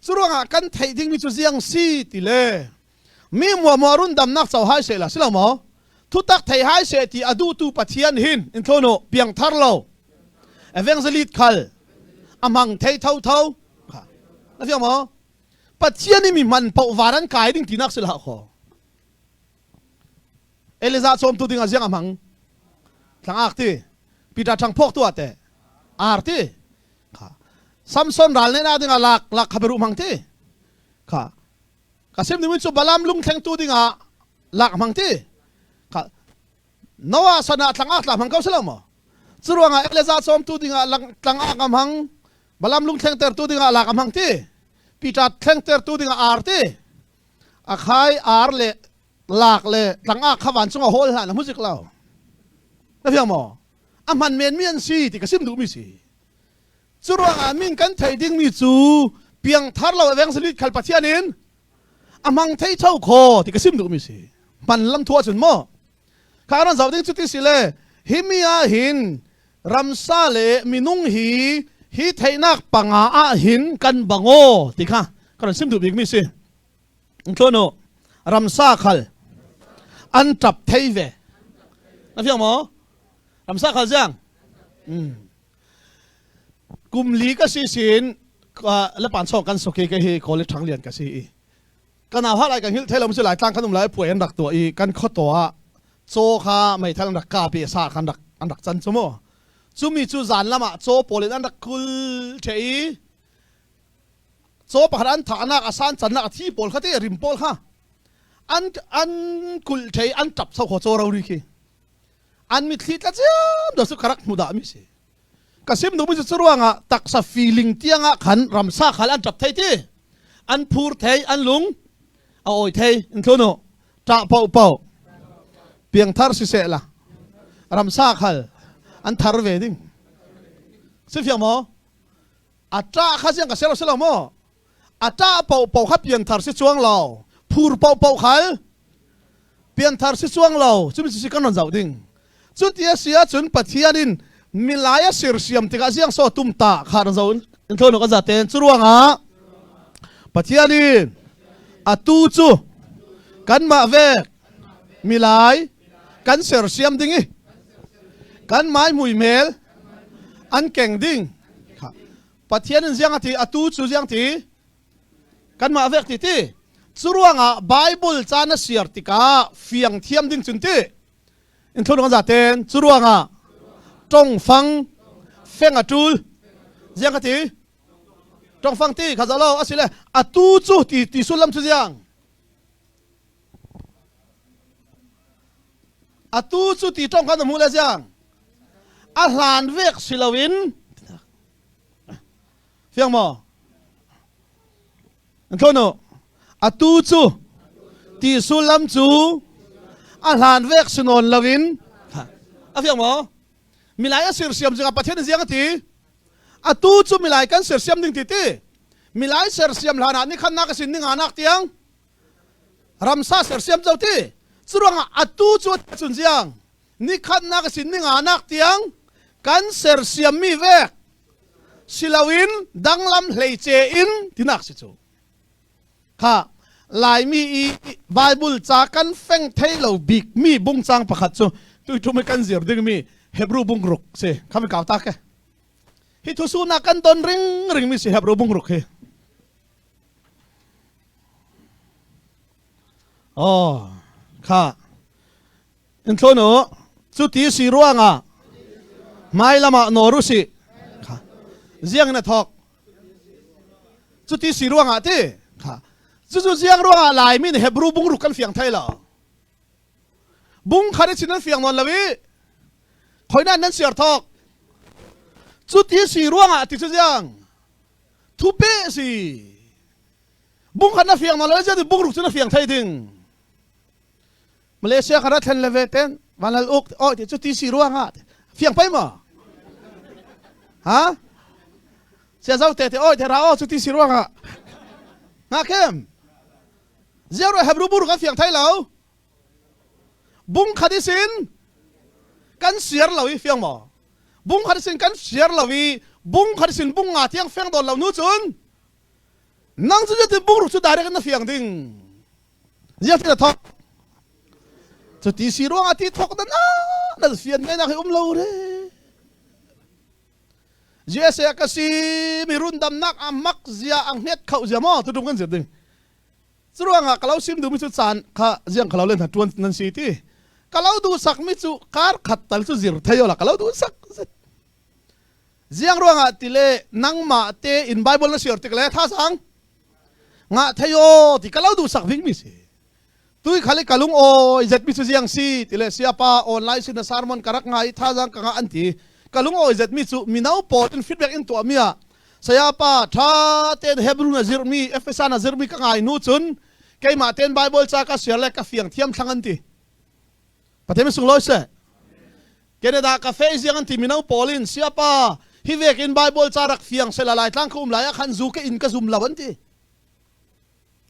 สุรวงากันเทดิ่งมีจุดเสียงสีติเลมีมัวมัวรุ่นดำนักเจ้าหายเสละสิละหมอทุตักเทหายเสติอดูตูปัจเจียนหินอินโทโนเปียงทาร์โลเอเวงซลิดคัลอามังเทเท่านั่นเสียงหมอปัจเจียนนี่มีมันปวารันกายดิ่งที่นักสิละขอเอลิซาโซมตัวดิ่งอาเซียงอามังทางอักตีปีจาทางพวกตัวแต่อาร์ตีซัมซอนรัลเนน่าดิ่งลักขับรุมังตีค่ะกษัตริย์นิมิตสุบาลามลุงแทงตัวดิ่งลักมังตีค่ะนว่าสนาทางอักลักมังเขาเสลามจรวงเอลิซาโซมตัวดิ่งลักทางอักมังบาลามลุงแทงเตอร์ตัวดิ่งลักมังตีปีจาแทงเตอร์ตัวดิ่งอาร์ตีอาใครอาร์เล่ลักเล่ทางอักขวันส่งโฮลหันมุสิกเล่านั่นเพียงหมออามันเมียนเมียนสีที่กษัตริย์ดูมีสีจรวงมิงกันไทยดิ่งมีจูเพียงทาร์เราเวงสลิดขัลปัจเจียนินอามังไทยเท่าโคที่กษัตริย์ดูมีสีมันลำทัวจนหมอข้ารันสาวดิ่งจุดที่สิเลฮิมีอาหินรัมซาเลมินุงฮีไทยนักปังอาหินกันบังโอที่ข้าข้ารันซิมดูมีสีอันโทโนรัมซาขัลอันจับไทยเวนั่นเพียงหมอรำซักเขาจังกลุ่มลีก็สิสินและป่านสองกันสกีก็เฮคอเลทั้งเรียนก็สิกันเอาอะไรกันฮิลเทลมันจะหลายตั้งขนมหลายป่วยอันดักตัวอีกันข้อตัวโจข้าไม่ทันอันดักกาเปียซาอันดักจันสมอจุมีจุจานละมาโจโปเลนอันดักคุลเชยโจปะรันฐานักอาสานจันนักที่โปลเขาที่ริมโปลค่ะอันคุลเชยอันจับสาวขอโจเราดีคีอันมิดลิดละจ้าดสุขรักมุดามิสิกษัตริย์ดูมิจุสรวงตักสับฟีลิงเตียงขันรำซาขันอันจับไทยที่อันพูดไทยอันลุงเอาไอ้ไทยอินโทโนจ่าเป่าเพียงทาร์สิเสละรำซาขันอันทาร์เวดิ้งสิฟิยามออาจ่าข้าเสียงกษัตริย์เราเสละมออาจ่าเป่าขับเพียงทาร์สิจวงเราพูดเป่าขันเพียงทาร์สิจวงเราจุมิจุสิกันนอนเจ้าดิ้งจุดที่เสียจุนปัจเจียนินมิลายสิรเสียมที่กษัตริย์โซตุมตาขาดเจ้าอินโทโนก็จะเต้นจรวงปัจเจียนินอตูจูกันมาเวกมิลายกันสิรเสียมดิ้งกันไม้มุยเมลอันเก่งดิ้งปัจเจียนินเสียงที่อตูจูเสียงที่กันมาเวกที่จรวงไบเบิลจานเสียร์ติกาเฟียงเทียมดิ้งจุนที่อินทุนก็จะเต้นจรวงจงฟังเฟงจูลเสียงกันที่จงฟังที่ข้าจะเล่าสิเลยอตูจูที่สุดลำสุดยังอตูจูที่จงกันมูเลยยังอาหลานเวกศิลวินเฟียงมออินทุนอตูจูที่สุดลำจูอาหารเวกสนนลวินอาฟิยงหมอมิลายเสียเสียมจึงประเทศนี้ยังตีอาตูจูมิลายกันเสียเสียมหนึ่งตีมิลายเสียเสียมหลานนี่ขันนักสินหนึ่งหานักเตียงรำซาเสียเสียมเจ้าตีสุดว่าอาตูจูจุนยังนี่ขันนักสินหนึ่งหานักเตียงกันเสียเสียมมีเวกศิลวินดังลำเลยเจอินที่นักสิจูค่ะลายมีไบเบิลจากกันเฟงเทลบิกมีบุงจางประคัตโซตุยทุ่มกันเสียดึงมีเฮบรูบุงรุกเสข้าไม่กล่าวตาแกฮิทุสุนักกันตอนริงมีเสเฮบรูบุงรุกเฮอ๋อค่ะอินโทโนสุดที่สิรัวงะไม่ละมาโนรุสิค่ะเสียงน่ะทอกสุดที่สิรัวงะที่ค่ะจู่ๆเสียงรัวลายมีเฮบรูบุงรุกกันเฟียงไทยละบุงคาริชินันเฟียงนอนละวิคอยนั้นเสียทอกจุดที่สีรัวติดเสียงทุเปสิบุงขันนันเฟียงนอนละจะบุงรุกจะนันเฟียงไทยดึงมาเลเซียคาราเทนเลเวเตนวันละอุกอ๋อจุดที่สีรัวเฟียงไปมั้งฮะเสียเจ้าเตะโอ้ยเทราอ๋อจุดที่สีรัวงักเข้มเจ้าเราเฮบรูบุรุกันเฟียงไทยแล้วบุงคดีสิน kan share lawi fiang mo bung khát xin kan share lawi bung khát xin bung ngã tiếng fiang đòn law nu chun nang chu te bung ru chu direct na fiang ding giờ thì là thọ cho tí xí ruộng tí thọ đó na phiền ngay na cái lâu đấy giờ sẽ cái gì mi run đam nắc mắc zia ang net khẩu zia mò tôi đúng cái gì đấy ruộng cái lâu sim du mi chu chan kha ziang cái lâu lên thật tuan nan si ti cái lâu du sak mi chu kar khat tal chu zir thayo la cái lâu du sak ziang ruộng tí le nang ma te in bible na sir ti le tha sang ngã thayo thì cái lâu du sak ving mi si tôi khali kalung o izet mi chu jiang si tile siapa online sin sermon karak ngai tha jang ka anti kalung o izet mi chu minau pot in feedback in to amia siapa tha ten hebrew nazir mi efesa nazir mi ka ngai nu chun ke ma ten bible cha ka siale ka fiang thiam thang anti patemi sung loi se canada ka fe jiang anti minau polin siapa hi vek in bible cha rak fiang se la lai tlang khum lai khan zu ke in ka zum lawan ti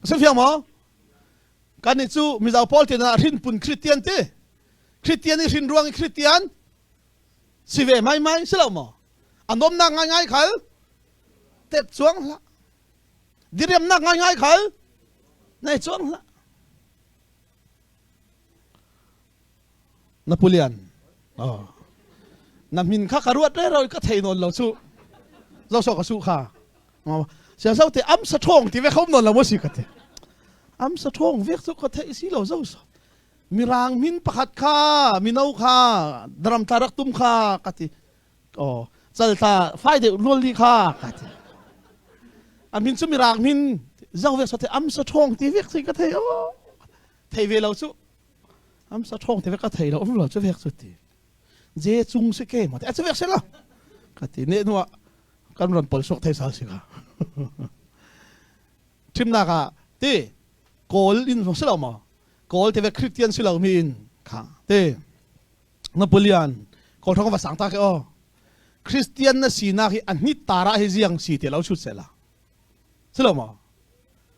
se fiang mo kan ni chu mi zau pol tin na rin pun christian te christian ni rin ruang christian si ve mai selo mo anom na ngai khal tep chuang la direm na ngai khal nai chuang la napoleon nam min kha karuat le rồi ka thei non lo chu zo so ka su kha sia sau te am sa thong ti ve khom non la mo si ka te am sa thong vek chu ko thei si lo zo so mirang min pakhat kha minau kha dram tarak tum kha kati chal ta fai de lol li kha kati amin chu mirang min zo vek so te am sa thong ti vek si ka thei thei ve lo chu am sa thong ti vek ka thei lo lo chu vek chu ti je chung se ke ma te chu vek se lo kati ne no kan ron pol sok thei sal si ka tim na ka ti Call in so sila mo call te ve Christian sila min ka te Napoleon call thong va sang ta ke Christian na sina ki anhi tara he jiang si te lo chut sela sila mo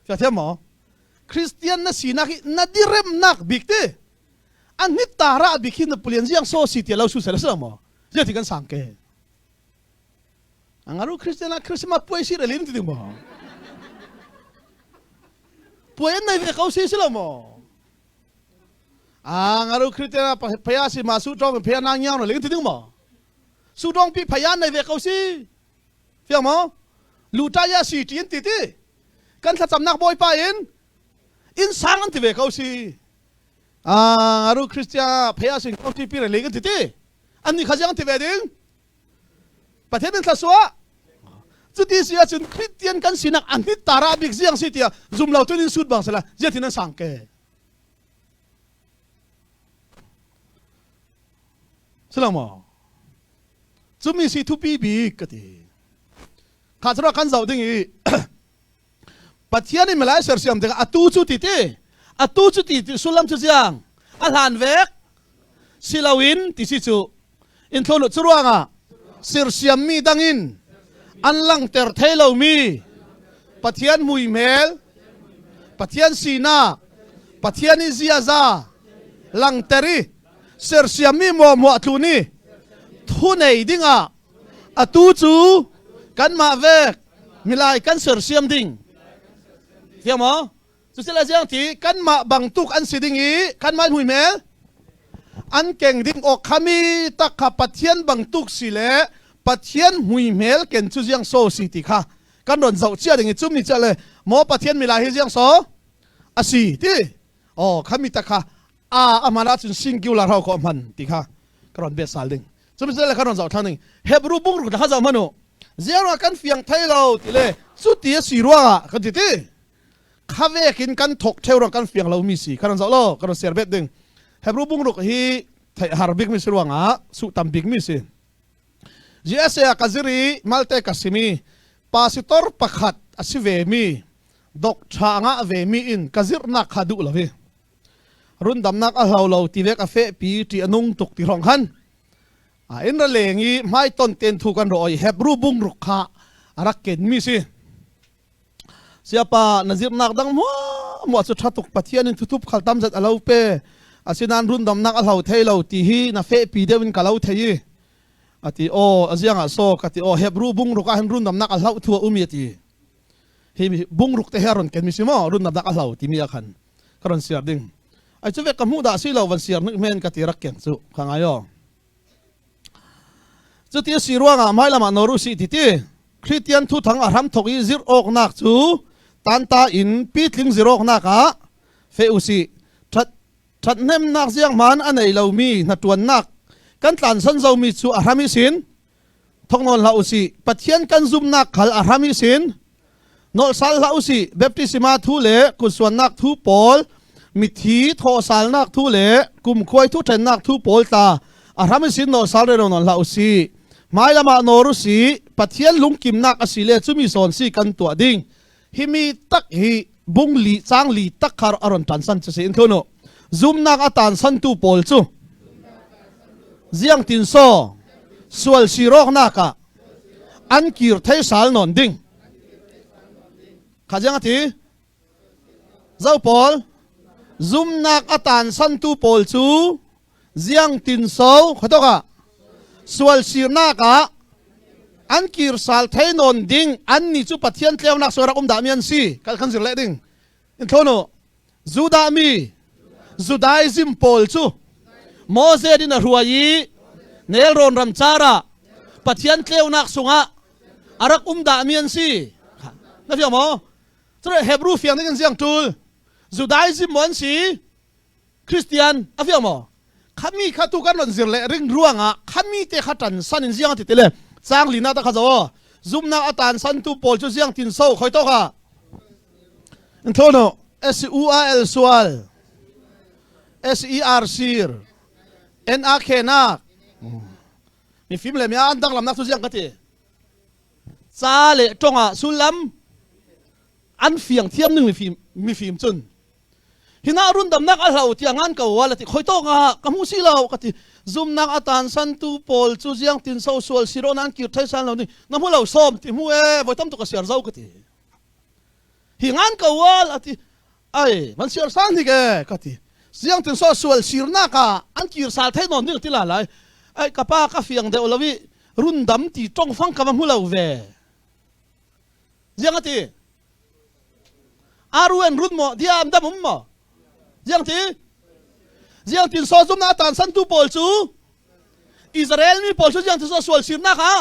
fa te mo Christian na sina ki nadirem nak bikte anhi tara bikin Napoleon jiang so si te lo chut sela sila mo je ti kan sang ke angaru Christian na Christmas poi si relin ti mo puan na ve kau si sila mo ngaru Christian paya si masu dong paya nang yang no leng ti mo su dong pi paya na ve kau si fiang mo lu ta ya si tin ti ti kan tha cham nak boy pa in sang an ti ve kau si ngaru Christian paya si kau ti pi le leng ti ti an ni khajang ti ve ding pathen tha suwa chu ti sia chun Christian kan sinak an ti tara big jiang si tia zum lau tunin sut bang sala je tin sang ke selama chu mi si thu pi bi ka ti kha chra kan zau ding i pathian ni malai ser siam de atu chu ti sulam chu jiang a han vek silawin ti si chu in tholo churuanga sir siam mi dangin an lang ter thelo mi pathian mui mel pathian sina pathian iziaza lang teri ser siami mo tluni thu nei dinga atu chu kan ma vek milai kan ser siam ding fiamo chu sela jang ti kan ma bang tuk an siding i kan ma mui mel an keng ding ok khami takha pathian bang tuk sile pathian hui mel ken chu jiang so si ti kha kan ron zau chia ding chum ni chale mo pathian mila hi jiang so asi ti khami ta kha amana chun singular ho ko man ti kha karon be sal ding chum chale kan ron zau thang ding hebru bung ru da zau manu zero kan fiang thailo ti le chu ti si ruwa kan ti ti khave kin kan thok theu ro kan fiang lo mi si kan zau lo kan ser bet ding hebru bung ru hi thai har big mi sirwanga su tam big mi si GSA kaziri malte kasimi pasitor pakhat asivemi dok changa vemi in kazir na khadu lawi rundam nak a hlau lo ti vek a fe pi ti anung tuk ti rong han in ra lengi mai ton ten thu kan roi hebru bung rukha arak ken mi si siapa nazir nak dang mo chu thatuk pathian in thutup khaltam zat alo pe asinan run dam nak alau thei lo ti hi na fe pi dewin kalau thei ati o azianga so kati o hebru bung ruka hen run dam nak alau thua umi ti hi bung ruk te heron ken mi simo run dam nak alau ti mi akhan karon siar ding ai chu ve kamu da si lo wan siar nik men kati rak ken chu khangayo chu ti si ruanga mai lama noru si ti ti Christian thu thang aram thoki zir ok nak chu tanta in pitling zirok naka fe usi that nem nak ziang man anei lo mi na tuan nak kan tlan san zo mi chu arami sin thongnon la usi pathian kan zum nak khal arami sin nol sal la usi baptisma thu le kuswan nak thu pol mi thi tho sal nak thu le kum khoi thu then nak thu pol ta arami sin nol sal re non la usi mai lama noru si pathian lungkim nak asile chumi son si kan tua ding himi tak hi bung li chang li tak khar aron tan san che in thono zum nak atan san tu pol chu ziang tin so sual sirok naka an kir thai sal non ding khajang ati zau pol zum nak atan san tu pol chu ziang tin so khotoka sual sir naka an kir sal thai non ding an ni chu pathian tleu nak sorak damian si kal khan zir le ding in thono zudami judaism pol chu mose din a ruai nel ron ram chara pathian tleu nak sunga arak damian si na fiam mo tre hebrew fiang ning jiang tul judaism mon si christian a fiam mo khami khatu kan lon zir le ring ruanga khami te khatan sanin jiang ti tele sang lina ta khazo zum na atan san tu pol chu jiang tin so khoi to kha in thono SUAL sual SER sir NA khena mi phim le mya andang lam nak tu jiang kati cha le tonga sulam an fiang thiam ning mi phim chun hina run dam nak a hlau tiangan ka wala ti khoi to nga kamu si lau kati zum nak atan san tu pol chu jiang tin so sual siron an kir thai san lo ni namu lo som ti mu e voitam to ka siar zau kati hingan ka wal ati ai man siar san ni ke kati jiang tin so sual sirna ka an kir sal thai non ni ti la lai ai kapa ka fiang de olawi run dam ti tong phang ka mu lo ve jiang ati aruen run mo diam dam mo jiang tin so zum na tan san tu pol chu Israel mi pol chu jiang tin so sual sir na kha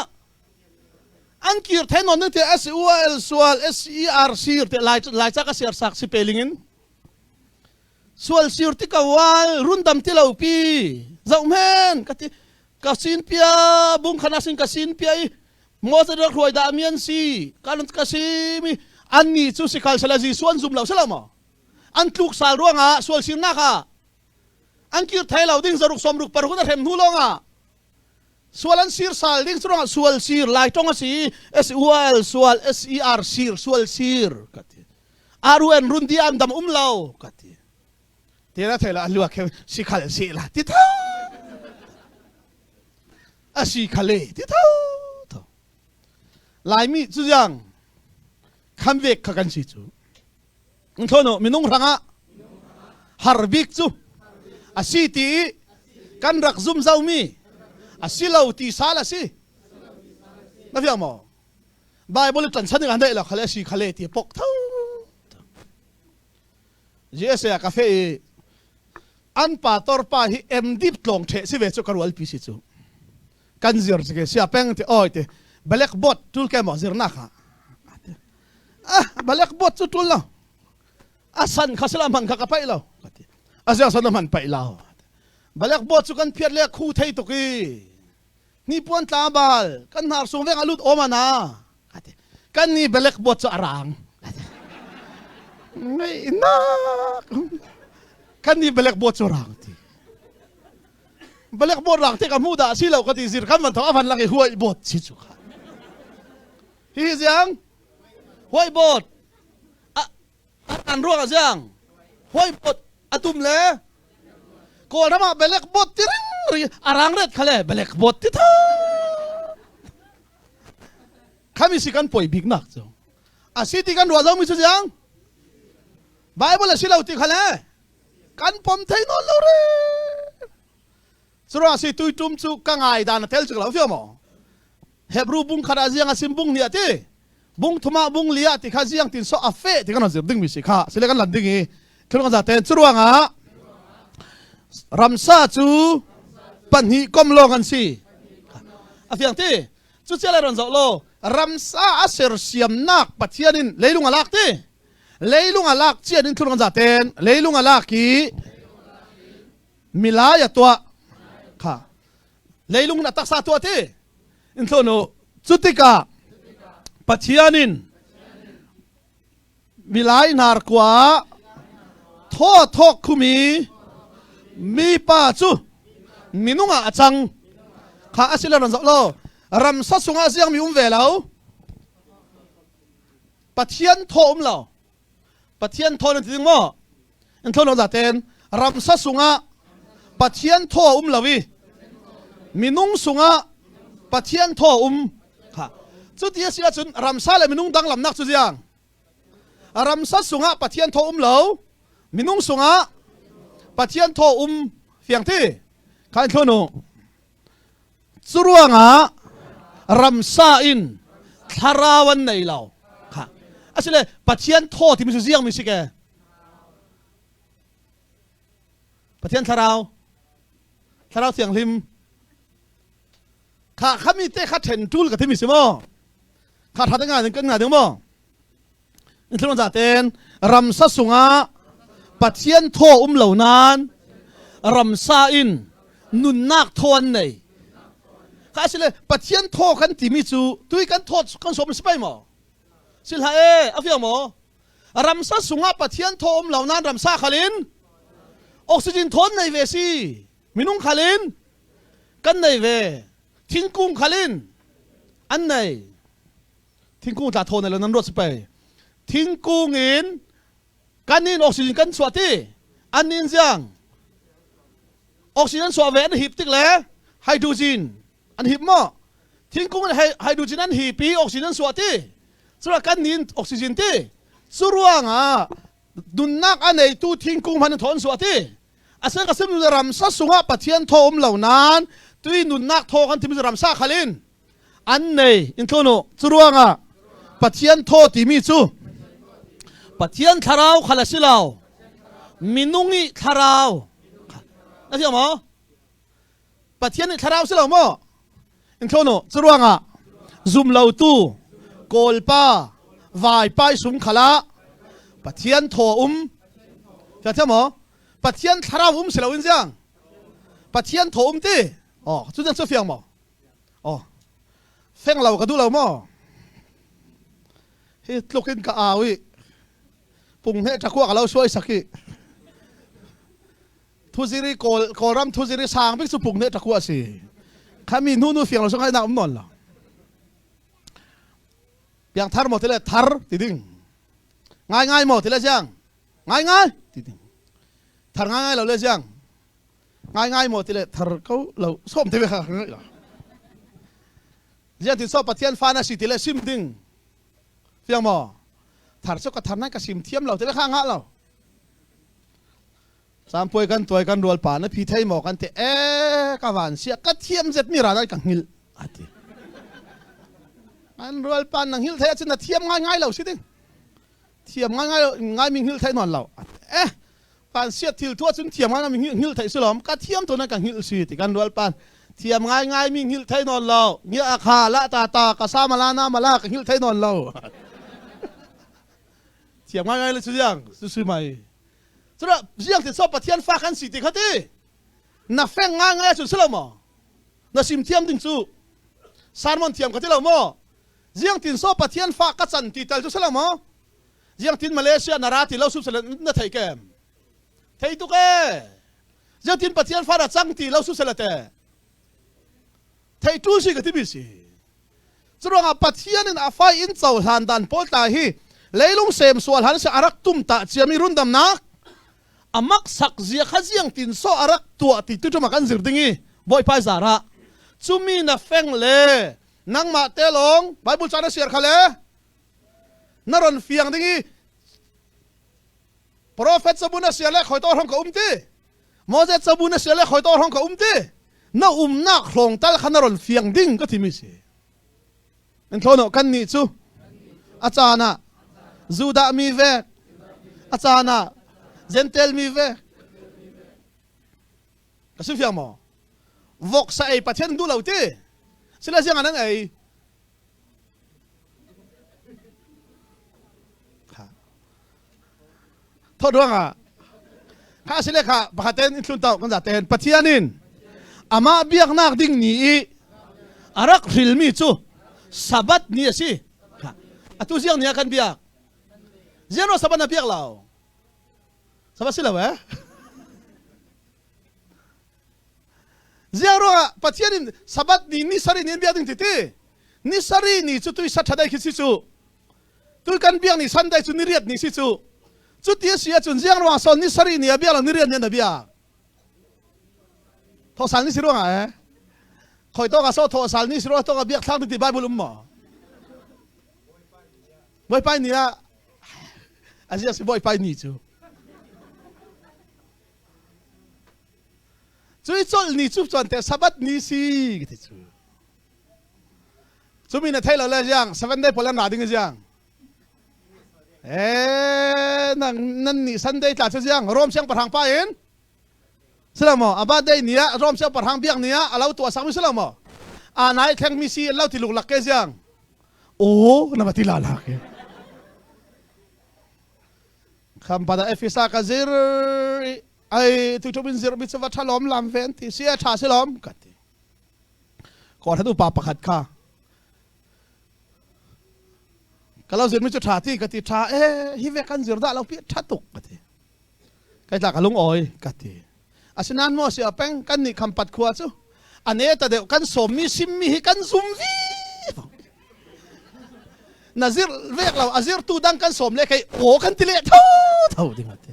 an kir then on te SUAL sual SER sir te lai cha ka sir sak si pelingin sual sir ti ka wal rundam ti lau pi zau men kati kasin pia bung khana sin kasin pia mo sa dak huai da mian si kan kasimi an ni chu si kal sala ji suan zum lau salama an tluk sal ruanga sual sir na kha an kir thai lau ding zaruk somruk par huna hem hulonga sualan sir sal ding suranga sual sir lai tonga si SUAL sual SER sir sual sir kati aruen rundi am dam lau kati tera thela alwa ke si khal si la ti tho asi khale ti tho tho lai mi chu yang kham vek kha kan si chu thono minung ranga harbik chu asiti kan rak zum zau mi asilau ti sala si na fiam mo bible tan san ga dai la khale si khale ti pok tho jesa cafe an pa tor pa hi em dip tlong the si ve chu karwal pi si chu kan zir ke sia peng te oi te black bot tul ke mo zir na kha black bot chu tul la asan khasala man kha ka pai lo asya san man pai lao black bot chu kan phiat le khu thei to ki ni puan tla bal kan nar sung veng alut omana kan ni black bot chu arang nei na kan ni black bot chu rang ti black bot rang te ka muda silo ka ti zir kan man tho avan laki huai bot si chu kha hi jiang huai bot an ruang jiang huai bot atum le ko rama black bot ti ring arang ret khale black bot ti tha khami si kan poi big nak chu asiti kan ruwa zo mi chu jiang bible silo ti khale kan pom thấy nó lâu đấy rồi si tui tum chu ka ngai dan tel chu lo fiamo hebru bung khada jiang asim bung nia ti bung thuma bung lia ti kha jiang tin so afe ti kan zir ding mi si kha sile kan lan ding hi thil kan za ten churuanga ramsa chu pan hi kom lo kan si afiang ti chu chela ron zo lo ramsa aser siam nak pathianin leilung alak ti leilung alak chianin thil kan za ten leilung alak ki milaya tua kha leilung na taksa tua ti in thono chutika pathianin milai nar kwa tho thok khumi mi pa chu minunga achang kha asila ran zo lo ram sa sunga siang mi ve lo pathian tho lo pathian tho na ting mo in thono za ten ram sa sunga pathian tho lawi minung sunga pathian tho kha chu tia sia chun ramsa le minung dang lam nak chu jiang ramsa sunga pathian tho lo minung sunga pathian tho fiang ti khan thono churuanga ramsa in tharawan nei lo kha asile pathian tho ti mi chu jiang mi sike pathian tharau thiang lim kha khami te kha then tul ka thimi simo kha tha nga kan nga ding mo in thon za ten ram sa sunga pathian tho lo nan ram sa in nun nak thon nei kha sile pathian tho kan ti mi chu tui kan tho kan som spai mo sil ha e afia mo ram sa sunga pathian tho lo nan ram sa khalin oxygen thon nei ve si minung khalin kan nei veทิ้งกุ้งขลินอันไหนทิ้งกุ้งตาโทนในนั้นรถสเปย์ทิ้งกุ้งอินกันนินออกซิเจนกันสวดที่อันนินยังออกซิเจนสวดเวนหิบติ๊กแหล่ไฮโดรเจนอันหิบมั้งทิ้งกุ้งไฮโดรเจนนั้นหิบปีออกซิเจนสวดที่สุดกันนินออกซิเจนที่สุดว่างดุนนักอันไหนตู้ทิ้งกุ้งพันธนสวดที่อาศัยกระซิบดูรำซัสสุงะปะเทียนโทมเหล่านั้นตุยนุนนักโทกันที่มีรำซาขลินอันในอินโทโนจรวงปะเทียนโทที่มีจูปะเทียนทาราวขลัสิลาวมินุงิทาราวนั่นใช่ไหมปะเทียนทาราวสิลาวมั้งอินโทโนจรวงซุมลาวตูโกลปาวายไปสุมขละปะเทียนโทจะใช่ไหมปะเทียนทาราวสิลาวอินจังปะเทียนโทตีอ๋อจุดนั้นเสียงมั้งอ๋อเสียงเราก็ดูเรามั้งเฮ้ยลูกกินกะอาวิปุ่งเฮ้จะคั่วกับเราช่วยสักทีทุจิริโกรัมทุจิริสางพิกษุปุ่งเฮ้จะคั่วสิข้ามีนู่นเสียงเราส่งให้น้ำนอนละอย่างทาร์หมดทีละทาร์ติดิ้งง่ายหมดทีละเสียงง่ายติดิ้งทาร์ง่ายเราเลยเสียงง่ายหมดทีเลยทาร์เขาเราส้มทีเดียวกันเลยยังติดสอบปะเทียนฟ้านาสิทีเลยซิมดิ้งเฟียงหมอทาร์ชกกับทาร์นั่นกับซิมเทียมเราทีเลยข้างเราสามป่วยกันตัวกันรัวป่านะพี่ไทยหมอกันเตะกับวันเสียก็เทียมเสร็จมีอะไรกันหิลอาทิมันรัวป่านังหิลไทยจะน่ะเทียมง่ายเราสิดิ้งเทียมง่ายมีหิลไทยนอนเราปานเสียทิลทั่วจนเทียมง่ายมีหิลไทยสลอมก็เทียมตัวนั้นกับหิลสิติกันรัวป่าเทียมง่ายมีหิลไทยนอนเราเงี้ยอาคาละตากระซามาลานามาลากับหิลไทยนอนเราเทียมง่ายเลยสุดยังสุดไหมสุดละยังติดสอบปะเทียนฟ้ากันสิติเขาที่นับแฝงง่ายสุดสลอมนับซิมเทียมดิ้งสู้สารมันเทียมเขาที่เราหม้อยังติดสอบปะเทียนฟ้ากัดสันติดสุดสลอมยังติดมาเลเซียนาราติเราสุดสลอมนั่นไทยแกมไทยตุกยังติดปะเทียนฟ้าดัดจังติเราสุดสลอมแต่ไทยจูสิกับที่บิสิจรวงปะเทียนในอาไฟอินเจ้าหันดันโพลตาฮีเลยลุงเสมสวลหันเสอารักตุ่มตาเจียมีรุ่นดำนักอามักสักเจียขจียงตินโซอารักตัวติดจุดมากันสิรดิงีบ่อยไปสาระจุมีนับแฝงเล่นังมาเตลงไบเบิลจาร์เสียร์เขาเล่นรอนเฟียงดิงีป prophet sabuna siale khoi tor hong ka umti Moses sabuna siale khoi tor hong ka umti na nak hlong tal khanaron fiang ding ka thimi si en thono kan ni chu achana Juda mi ve achana gentle mi ve ka su fiang mo vok sa ai pathian du lo ti sila siang anang ai thoa doang à khá sila khá pakhaten in thun tau kan za ten pathianin ama biak nak ding ni arak rilmi chu sabat ni si atu siang ni akan biak zero sabat na biak lao sabat sila wa zero pathianin sabat ni sari ni biak ding titi ni sari ni chu tu sat thadai khisi chu tu kan biak ni sandai chu ni riat ni si chu chút tia xia chuẩn giang loa son ni sari ni abia la ni rian ni abia thọ sal ni siro nga khoi to ka so thọ sal ni siro to ka biak thang ti bible mo boy pai ni la azia si boy pai ni chu chui chol ni chup chon te sabat ni si ki chu chumi na thailo la jang 7 day polan ra ding jang nan ni Sunday ta chu jiang rom siang parhang pa in selamo aba day nia rom siang parhang biak nia alau tu asang mi selamo anai theng mi si lau ti luk lak ke jiang o na mati la la ke kham pada efisa ka zir ai tu bin zir bit sawa thalom lam ven ti sia tha selom kati ko thadu pa pakhat kha kalau zir mi chu tha ti kati tha hi ve kan zir da lo pi tha tuk kati kai ta kalung oi kati asinan mo si apeng kan ni khampat khuwa chu ane ta de kan som mi sim mi hi kan zum vi nazir vek law azir tu dang kan som le kai o kan tile thau ding ate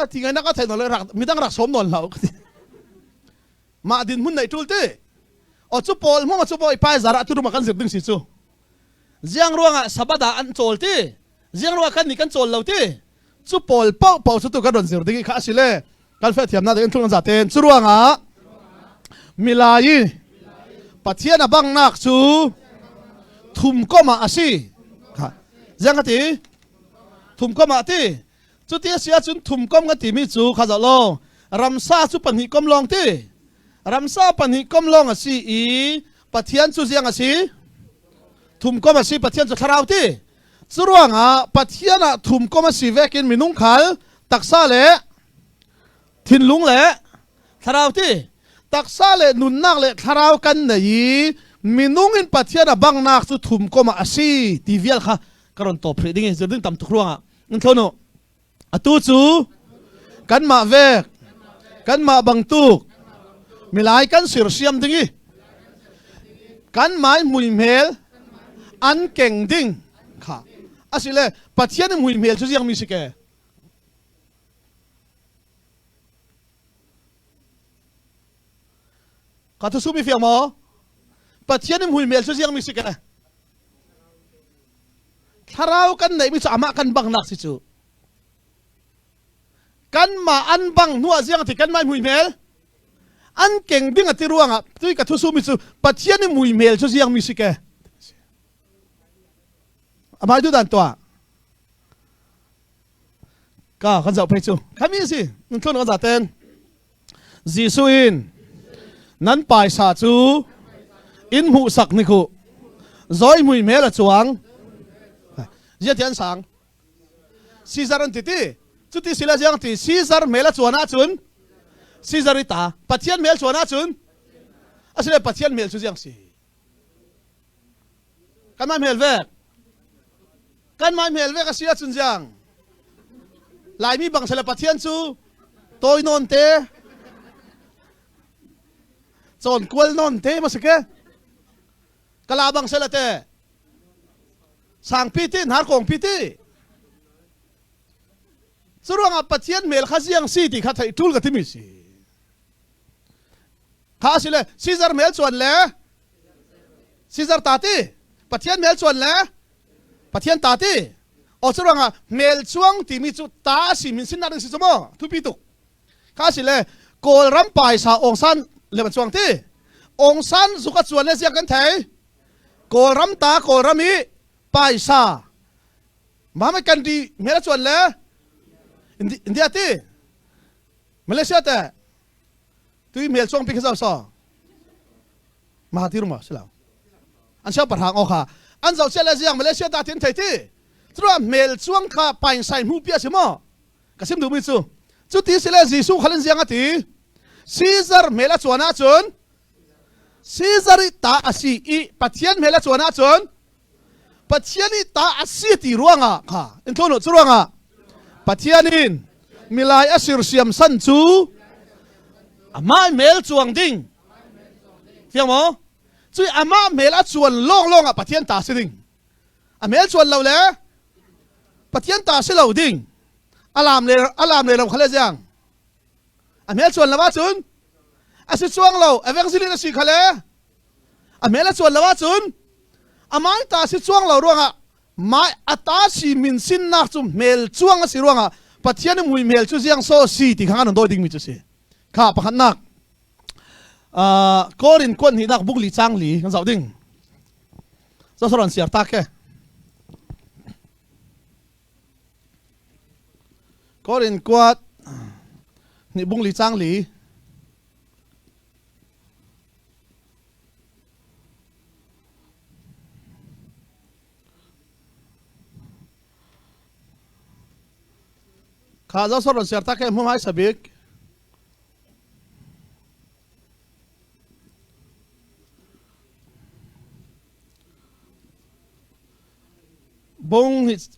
ati ngai na ka thai no le rak midang rak som non law kati ma din mun nai tul te o chu pol mo chu boy pai zara tu ma kan zir ding si chu ziang ruanga sabada an chol ti ziang ruanga kan ni kan chol lo ti chu pol pau pau chu tu ka don zir ding kha sile kal fe thiam na de thung za ten chu ruanga milai pathian abang nak chu thum ko ma asi kha ziang ati thum ko ma ti chu ti sia chun thum kom nga ti mi chu kha za lo ramsa chu pan hi kom long ti ramsa pan hi kom long asi i pathian chu ziang asi thum ko ma si pathian chu tharau ti churuanga pathiana thum ko ma si vekin minung khal taksa le thinlung le tharau ti taksa le nun nak le tharau kan nei minung in pathiana bang nak chu thum ko ma asi ti vial kha karon to phri ding zerding tam thruanga in thono atu chu kan ma vek kan ma bang tuk milai kan sir siam dingi kan mai mui mel an keng ding kha asile pathian mui mel chu jiang mi sike ka thu sumi fiang mo pathian mui mel chu jiang mi sike tharau kan nei mi cha ama kan bang nak si chu kan ma an bang nuwa jiang ti kan mai mui mel an keng ding ati ruanga tui ka thu sumi chu pathian mui mel chu jiang mi sike amai du dan toa ka kan zau pe chu kami si nun thon za ten jisuin nan pai sa chu in mu sak ni khu zoi mui mel a chuang zia tian sang Caesar an titi chu ti sila jiang ti Caesar mel a chuana chun Caesar ita pathian mel chuana chun asile pathian mel chu jiang si kan ma mel vek kan mai mel ve ka sia chun jang lai mi bang sala pathian chu toy non te chon kwal non te ma sike kala bang sala te sang piti har kong piti churuanga pathian mel kha jiang si ti kha thai tul ka timi si kha sile Caesar mel chon le Caesar ta ti pathian mel chon le pathian ta ti ở chỗ rằng mel chuang thì mi chú ta si min sin na đừng si cho mo thu pi tục khá si le col ram pai sa ong san le mà chuang ti ong san zu ka chuan le ziak kan thei col ram ta col ram mi pai sa mà mấy cần đi mẹ đã chuan le India ti Malaysia te tui mel chuang pi ka sa mà ti ruma sila an sao par hang o kha an zau che le ziang Malaysia ta tin thei ti trua mel chuang kha pain sai mu pia chimo kasim du mi chu ti sila jisu khalen ziang ati Caesar mela chuana chun Caesar ta asi I pathian mela chuana chun pathian ta asi ti ruanga kha in thono churuanga pathianin milai asir siam san chu ama mel chuang ding fiang mo chui ama mela chuan long long a pathian ta si ding a mel chuan lo le pathian ta si lo ding alam le lo khale jang a mel chuan lawa chun a si chuang lo evangeli na si khale a mel chuan lawa chun amai ta si chuang lo ruanga mai ata si min sin na chu mel chuang a si ruanga pathian mui mel chu jiang so si ti khang an do ding mi chu si kha pakhat nak korin kon hi nak buk li chang li kan zau ding zo soron siar ta ke korin kwat ni bung li chang li kha zo soron siar ta ke mu mai sabik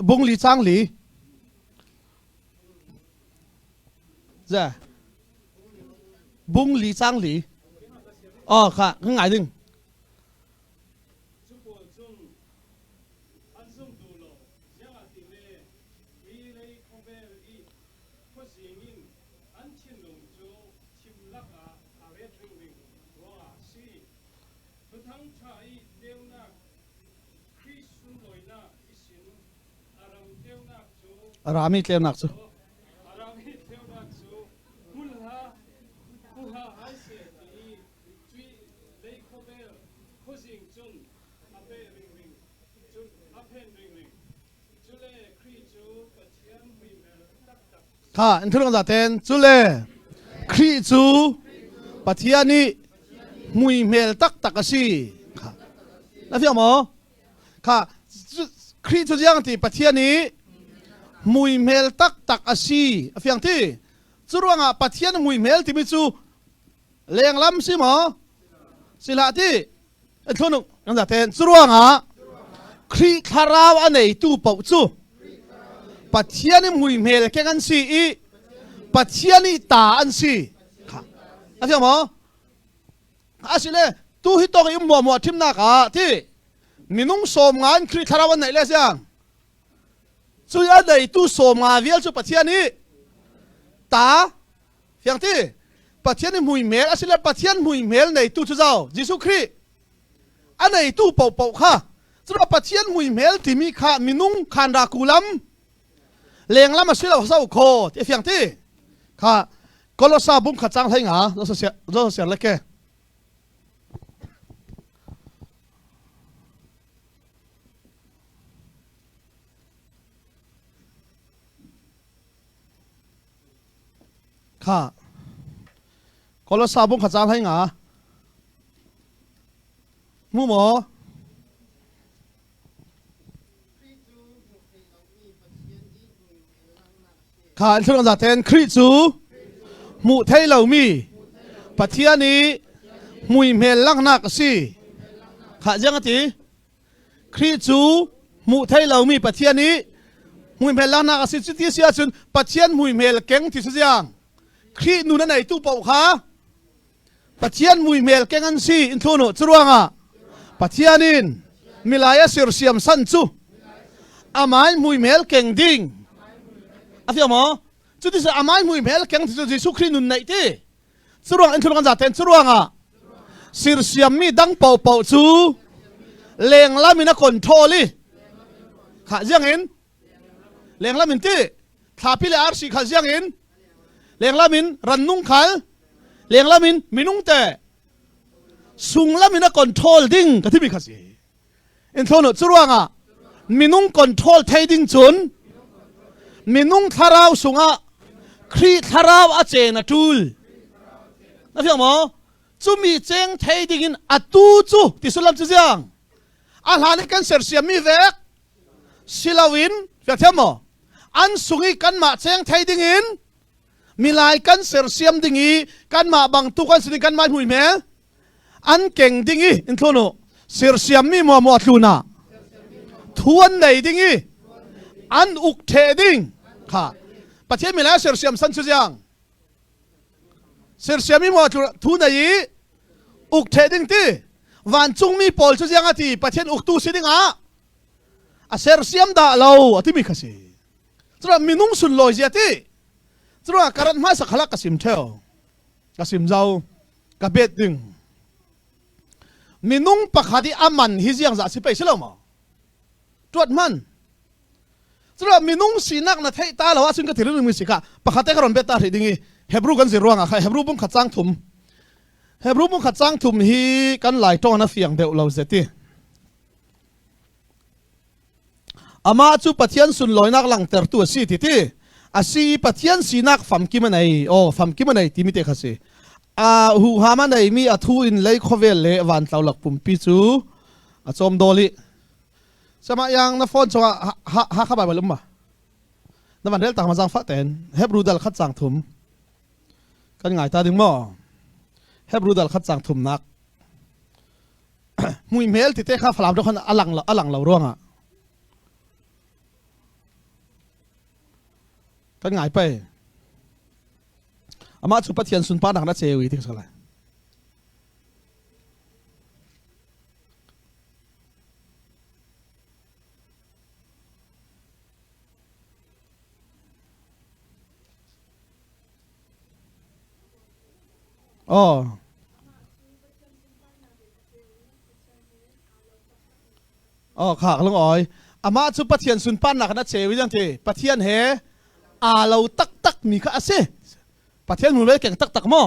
bung li chang li dạ bung li chang li kha ngai ding Rami tlem nak chu kha in thurang za ten chu le khri chu pathiani mui mel tak tak asi kha na fiam mo kha khri chu jiang ti pathiani mui mel tak tak asi afiang ti churuanga pathian mui mel ti mi chu leng lam si mo sila ti thonu nang za ten churuanga khri tharau anei tu pau chu pathian mui mel ke kan si I pathian ta an si kha afiang mo asile tu hi to im mo thim na ka ti minung som ngan khri tharau an nei le siang chui ở đây tu sổ mà viết cho pathian đi ta phiang ti pathian đi mùi mèl asile pathian mùi mèl này tu cho giàu Jesus Christ anh này tu bầu bầu kha cho pathian mùi mèl thì mi kha minung khan ra kulam leng lắm asile sao kho thì phiang ti kha Colossa bung khát trang thấy ngã rồi sẽ lấy cái kha Colossa bung khát trang thấy ngã mu mo kha anh thưa rằng tên Christu mu thấy lâu mi pathian ni mui mel lang nak si kha jang ati Christu mu thấy lâu mi pathian ni mui mel lang nak si chu ti sia chun pathian mui mel keng ti su jiang khi nu na nei tu pau kha pathian mui mel keng an si in thono churuanga pathianin milaya sir siam san chu amai mui mel keng ding afia mo chu ti sa amai mui mel keng ti Jesu Christ nun nei ti churuang in churuang za ten churuanga sir siam mi dang pau pau chu leng lamina control li kha jiang in เลงลามินตีทาพิเลอาร์สีขัดยังอินเลงลามินรันนุ่งขัลเลงลามินมินุ่งเตสุงลามินน่ะคอนโทรลดิ้งก็ที่มีขัดสิอินโทรนุจรวงอ่ะมินุ่งคอนโทรลเทดิ้งจุนมินุ่งทาราวสุงอ่ะครีทาราวอาเจนตูลนั่นพี่อ๋อจูมีเจงเทดิ้งอินอัตูจูที่สุลัมจุจังอาหารในการเสียเสียมีเวกศิลาวินเฟียเทียมอันสุงีกันมาเจงไทยดิ่งอินมีลายกันเสียเสียมดิ่งอีกันมาบางตุกันสิกันมาหุ่ยแม่อันเก่งดิ่งอีอินโทโนเสียเสียมมีมัวทุนาทวนไหนดิ่งอีอันอุกเทดิ่งค่ะประเทศมีแล้วเสียเสียมสันสุจังเสียเสียมมีมัวทุนไหนอุกเทดิ่งตีวันจุงมีปอลสุจังอาทิประเทศอุกตูสิดิ่งอ่ะเสียเสียมด่าเราที่มีข้าศึกจระมีนุ่งสุนลอยเสียที่จระการันมาสักขลักกสิมเทวกสิมเจ้ากระเบ็ดดึงมีนุ่งปักหัดที่อามันฮิจิยังจะสิไปเสลมาตรวจมันจระมีนุ่งสีนักนะเทตาเราว่าซึ่งก็ถือเรื่องมือสิกะปักหัดที่กระรอนเบต้าที่ดิ่งเฮบรูกันสิรวงอ่ะเฮบรูบุ้งขัดจ้างถุมเฮบรูบุ้งขัดจ้างถุมฮีกันหลายตัวนะเสียงเดียวเราเสียที่อามาจูปะเทียนสุนลอยนักหลังเตอร์ตัวสีที่อาศีปะเทียนสีนักฟัมกิมันไอโอ้ฟัมกิมันไอที่มิเตะข้าศึกหูหามันไอมีอัฐูอินเลยขเวลเลวันเตาหลักปุ่มปิจูจอมโดลิสมัยยังนัฟอนจงฮะข้าไปบอลมาน้ำมันเดลต่างมาจังฟ้าเต็นเฮบรูดัลขัดจังถุมกันง่ายตาดึงมั่วเฮบรูดัลขัดจังถุมนักมุยเมลที่เตะข้าฟลามทุกคนอลังเราร่วงอ่ะกันง่ายไปอามาชุปะเทียนสุนป้าดังนัดเจวีที่สุดเลยอ๋อค่ะลุงอ๋อยอามาชุปะเทียนสุนป้าดังนัดเจวีจังทีปะเทียนเฮเราตักมีข้าศึกปะเทียนหุ่นเวกแข่งตักมั่ว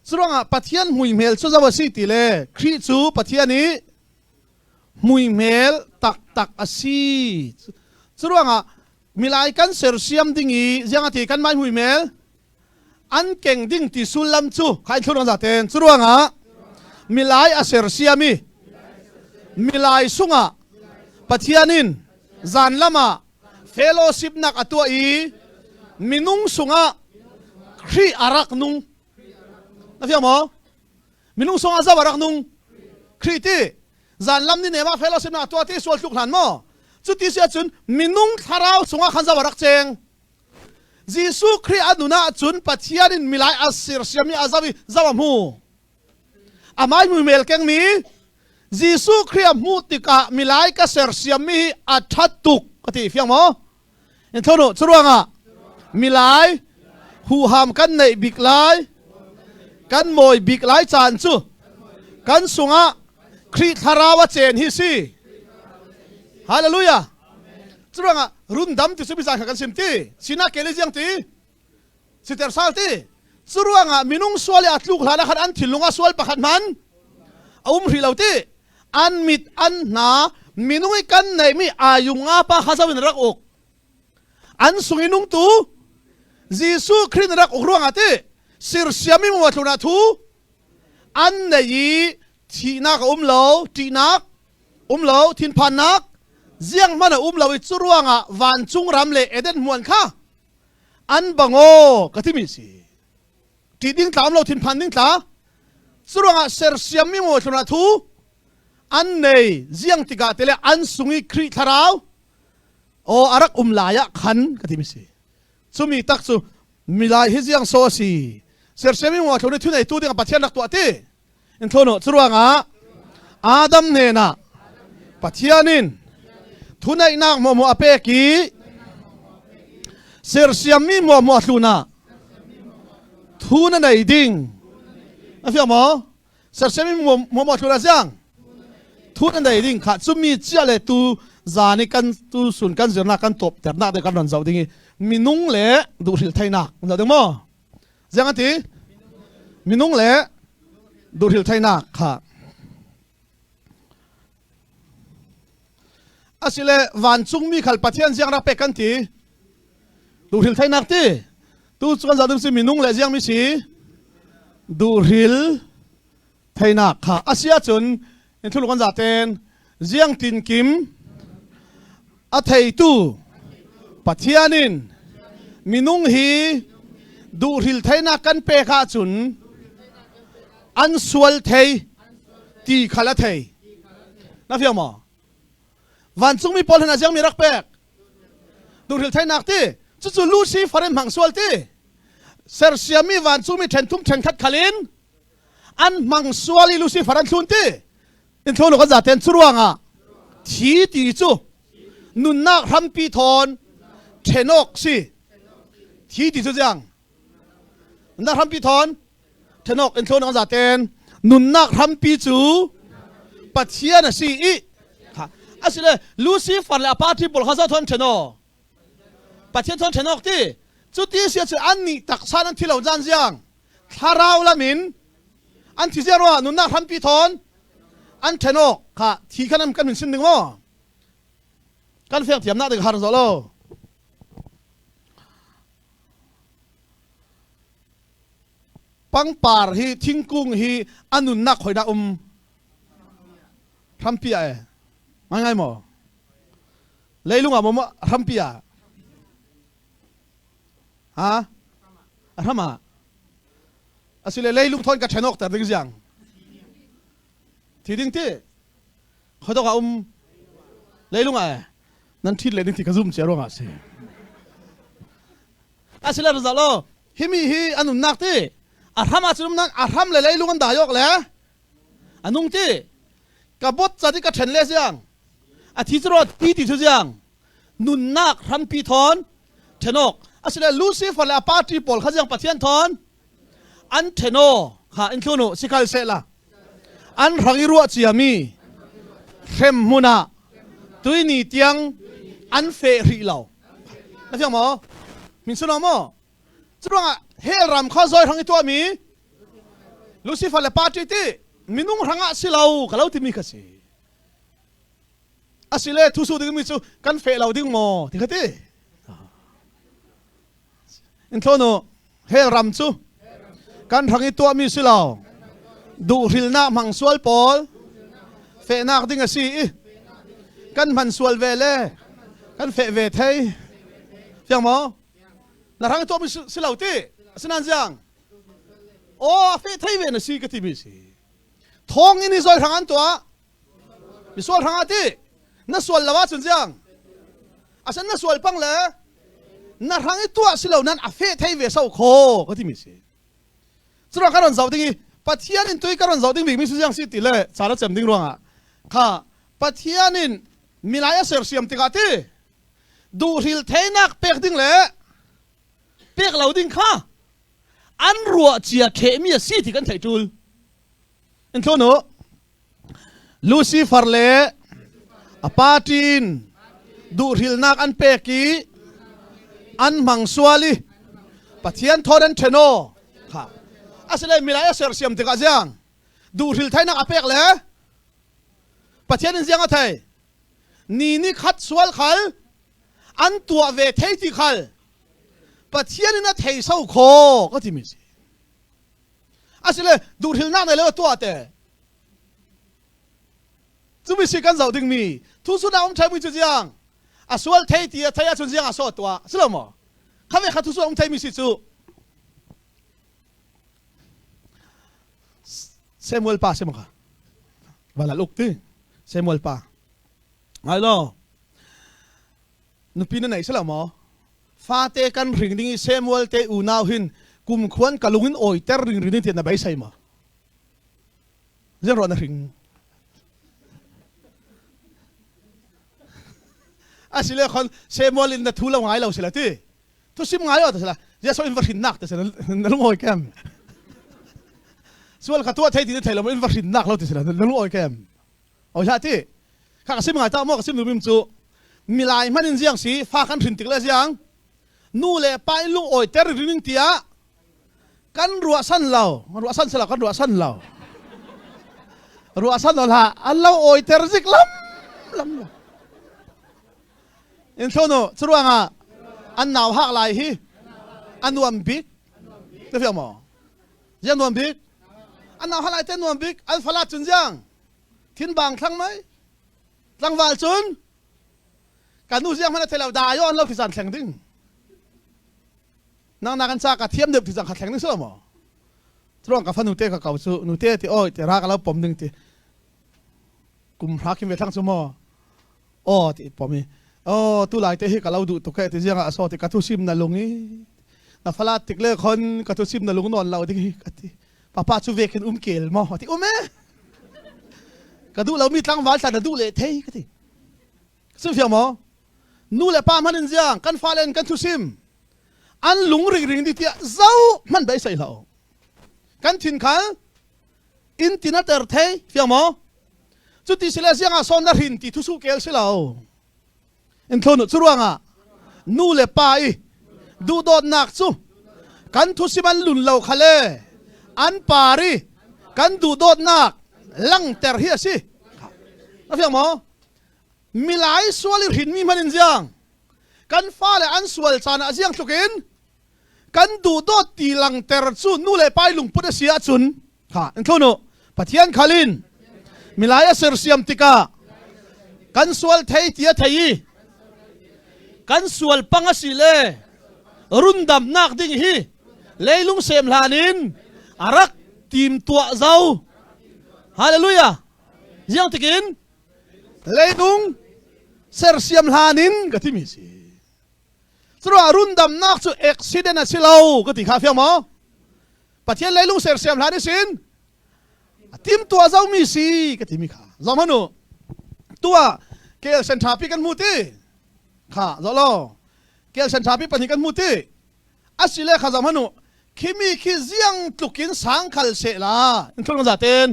สุดว่าปะเทียนหุ่ยเมลสุดจะว่าสิติเลคริจูปะเทียนนี้หุ่ยเมลตักอาศัยสุดว่ามีลายกันเสียเสียมดิ่งอียังอาทิกันไม่หุ่ยเมลอันเก่งดิ่งที่สุลัมจูใครทุนรักเต็นสุดว่ามีลายอาเสียเสียมีลายสุงะปะเทียนินจันละมาเฟโลชิพนักอตัวอีมินุงสุงะครีอารักนุงนะพี่อ๋อมินุงสุงะซาบารักนุงครีตีจันลำนี่เนี่ยมาเฟลสิบนักตัวที่สวดทุกหลานมั่วจุดที่เสียจุนมินุงทาราวสุงะขันซาบารักเจงจีสุครีอาดุนาจุนปัจจัยนินมิลายอาศิรเสียมีอาซาบิซาวมูอามามุเมลเกงมีจีสุครีอามูติกะมิลายกเสรเสียมีอัฐตุกกติพี่อ๋อเห็นเท่านั้นสุดว่างะมีหลายหูหามกันในบิกหลายกันมวยบิกหลายจานจูกันสุงะครีธาราวเจนฮิซีฮาเลลูยาจุดว่างะรุ่นดำที่สุบิจารกันสิมตีสินาเกลิจังตีสิเตอร์ซาลตีจุดว่างะมินุงสวลอัตลูกหลานขันอันทิลุงะสวลปะขันมันริลาวตีอันมิดอันนามินุงกันในมีอายุงะปะข้าจะเป็นรักอกอันสุงินุงตูจีสุครินรักอกร่วงอาทิสิรเสียมิมัวทุนาทูอันในที่นักลาวที่นักลาวทินพันนักเจียงมันลาวจุร่วงอ่ะวันจุงรำเล่เอเดนมวนข้าอันบังโอก็ที่มีสิที่ดิ้งตามลาวทินพันดิ้งตาจุร่วงอ่ะสิรเสียมิมัวทุนาทูอันในเจียงติกาเตเลอันสุงิคริทาราวโออารักลายขันก็ที่มีสิสุมีตักสุมีลายฮิจิยังโซซีเสียเสียมิมัวทุนทุนไอตู้ดิ้งปัจเจียนรักตัวตีอินโทโนจุร่วงอ่ะอาดัมเนน่ะปัจเจียนินทุนไอนักมัวเปกีเสียเสียมิมัวทุน่ะทุนไอดิ้งนะพี่อ๋อเสียเสียมิมัวทุนอะไรจัง thu anh đây ding khát sum mi chia lệ tu già này căn tu sun căn giờ na căn top ter na để căn lần giàu ding minung lệ du hil thay na giàu đúng không giang anh tí minung lệ du hil thay na khá asile van chung mi khal pathian giang ra pe kan ti du hil thay na ti tu chuan giàu đúng si minung lệ giang mi si du hil thay na khá asia chun en thulu kan zaten giang tin kim a thei tu pathianin minung hi du hil thay na kan pe kha chun an sual thei ti khala thei na fiam mo van chung mi pol hana giang mi rak pek du hil thay na ti chu chu lu si farem hang sual ti ser siami van chung mi then tum then khat khalin an mang suali lu si faran thun ti in tholo kan zaten churuanga thi ti chu nun nak rampi thon thenok si thi ti chu jang na rampi thon thenok in tholo kan zaten nun nak rampi chu pathian si I asile lucifer la party bol khaza thon theno pathian thon thenok ti chu ti sia chu an ni tak san an thilo jan jiang tharau lamin an thi zero nun nak rampi thon an thenok kha thi khanam kan min sin ding mo kan fiang tiam na de har zo lo pang par hi thingkung hi anun nak hoina rampia e ngai mo leilunga mo rampia ha rama asile leilung thon ka thenok tar ding jiang thi ding ti khodo ka leilunga e nan thit le ding ti ka zum che ro nga se asile ro zalo himi hi anun nak ti arhama chum nan arham le leilung an da yok le anung ti ka bot chati ka then le jiang a thi chro ti ti chu jiang nun nak ram pi thon thenok asile lucifer la party pol khajang pathian thon an theno kha in thunu sikal se la an rangi ruwa chiami khem muna tuini tiang an fe ri law na fiang mo min suno mo chunga hel ram kha zoi rangi to mi lucifer la party ti minung ranga silaw kalau ti mi khasi asile thusu ding mi chu kan fe law ding mo ti khati in thono hel ram chu kan rangi to mi silaw du ril na mang sual pol fe nak ding asi kan man sual vele kan fe ve thei fiang mo na rang to mi silaw ti sinan jiang o fe thei ve na si ka ti mi si thong ini zoi rang an to mi sual rang ati na sual lawa chun jiang asan na sual pang le na rang i to silaw nan a fe thei ve sau kho ka ti mi si chura karon zau ding pathian in toi karon zau ding mi su jiang si ti le chara chem ding ruanga kha pathian in milaya ser siam ti ka ti du hil theinak pek ding le pek lau ding kha an ruwa chia the mi si ti kan thai tul in thono lucifer le apatin du hil nak an peki an mangsuali pathian thoran theno kha asile milaya ser siam ti ka jiang du hil thainak apek le pathian in jiang a thai ni khat sual khal an tua ve thei ti khal pathian in a thei sau kho ka ti mi si asile du hil na le to ate chu mi si kan zau ding mi thu su na thai mi chu jiang a sual thei ti a thai a chun jiang a so to silo mo kha ve kha thu su thai mi si chu Samuel pa semaka wala lukti Samuel pa ai lo nupi na nai sala mo fa te kan ring ding Samuel te unaw hin kum khwan kalungin oi ter ring ring te na bai sai ma zen ro na ring asile khon Samuel in na thula ngai lo sila ti to sim ngai lo ta sala ya so in varin nak ta sala na lu oi kem sual khatua thei ti thei lo in varin nak lo ti sala na lu oi kem เอาชาติข้ากระซิบงาเจ้าหม้อกระซิบหนูมิมจูมีลายมันอินเสียงสีฟ้ากันถึงติกเลยเสียงนู่เลยไปลุงโอยเตอร์ริงเตียกันรัวสั้นเรารัวสั้นสลับกันรัวสั้นเรารัวสั้นเราละอันเราโอยเตอร์จิกล้ำอินโทโนสรุปว่าอันหนาวหักลายฮีอันนวมบิ๊กเดี๋ยวมอยังนวมบิ๊กอันหนาวหักลายเต้นนวมบิ๊กอันฟลาจุนยังทิ้นบางครั้งไหมตั้งวาลจุนการนู้เสียงมันจะเทเลาดายอนเราที่สั่นแข็งดึงนางกันซากระเทียมเดือบที่สั่นขัดแข็งนึกเสื่อมอ๋อตรงกับฟันนูเต้กับเก่าสู้นูเต้ที่โอ้ยที่รักแล้วผมดึงที่กลุ่มพระคิมเวทั้งสมอโอ้ที่ผมมีโอ้ตุลายเตะให้กับเราดูตุกแกที่เสียงอาโซที่กัตุซิมนั่นลงนี้น่าฟลาติกเล่คนกัตุซิมนั่นลงนอนเราที่กัที่ป้าป้าชูเวกินเกลมอที่อุ้มกระดูเรามีตั้งวาลสันดูเลยเท่ก็ที่ซึ่งเสียงมอนู่เลยป้ามันอินเสียงกันฟ้าเล่นกันทุซิมอันหลงริงดิที่เจ้ามันไปใส่เรากันทิ้งขันอินทินัตเตอร์เท่เสียงมอจุดที่เสียเสียงอ่ะสอนดารินที่ทุสุเกลเสียเราอินโทนุสุรวงอ่ะนู่เลยป้าดูโดนนักซูกันทุซิมันหลุนเราขะเลอันปารีกันดูโดนนักลังเตอร์เฮียสินะเสียงมอมีหลายส่วนหินมีมันอินเสียงกันฟ้าเลยอันส่วนจานอาเซียงทุกินกันดูโดดตีลังเตอร์ซูนู่เลยไปลุงพุทธเสียจุนค่ะอินโทนุปะเทียนขลินมีหลายเสร์เซียมติกากันส่วนไทยเทียไทยกันส่วนปังสิเลรุนดำนักดิ่งฮีเลยลุงเซมลานินอารักทีมตัวเจ้าฮาเลลูยายังติกินเลยลุงเสร์เซียมลานินก็ที่มีสิสระรุนดำนักสุดเอ็กซิเดนต์สิเราก็ที่ข้าเฟียมอปะเทียนเลยลุงเสร์เซียมลานิสินทีมตัวเจ้ามีสิก็ที่มีข้าจอมนุตัวเกลเซนทราพิกันมูตีข้าจอลอเกลเซนทราพิปันหิกันมูตีอาศิเลข้าจอมนุคิมีคิเซียงตุกินสังคัลเสลาอินทุนกันจะเต้น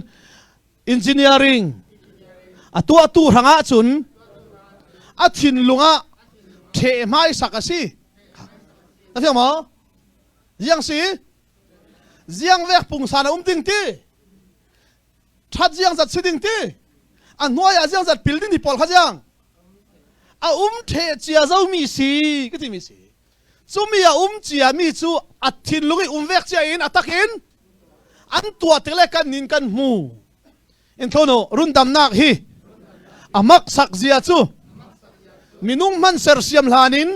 อินจิเนียริงตัวหังอาจุนอาทินลุงอาเทไม่สักสินั่นใช่ไหมยังสิยังเวกปุ่งสานดิ้งตีชัดยังจัดสิดิ้งตีอันน้อยยังจัดพิลดิ้งที่ปอลข้ายังเทเจียเจ้ามีสิก็ที่มีสิซูมีเจียมีจูอาทินลุงเวกเจียอินตักอินอันตัวเตะเล็กกันนินกันมูอินโทโนรุนดำนักฮีมักสักเจียจูมินุ่งมันเสร์เซียมลานิน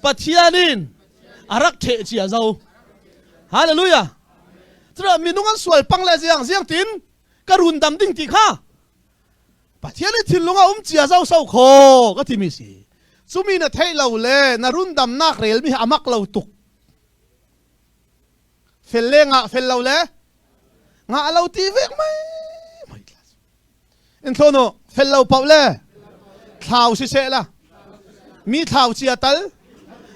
ปัทยานินอารักเทเจียเจ้าฮาเลลูยาตระมินุ่งอันสวยปังเลยเสียงตินกรุนดำดิ้งตีข้าปัทยานินทินลุงเจียเจ้าเศร้าโคก็ที่มีสิซูมีน่ะเทเราเลยนารุนดำนักเรลมีอามักเราตุกเฟลเลงะเฟลเราเลยงะเราตีเวกไหมอินโทโนเฟลเราเปล่าเลยข่าวสิเสละมีข่าวเชียตัล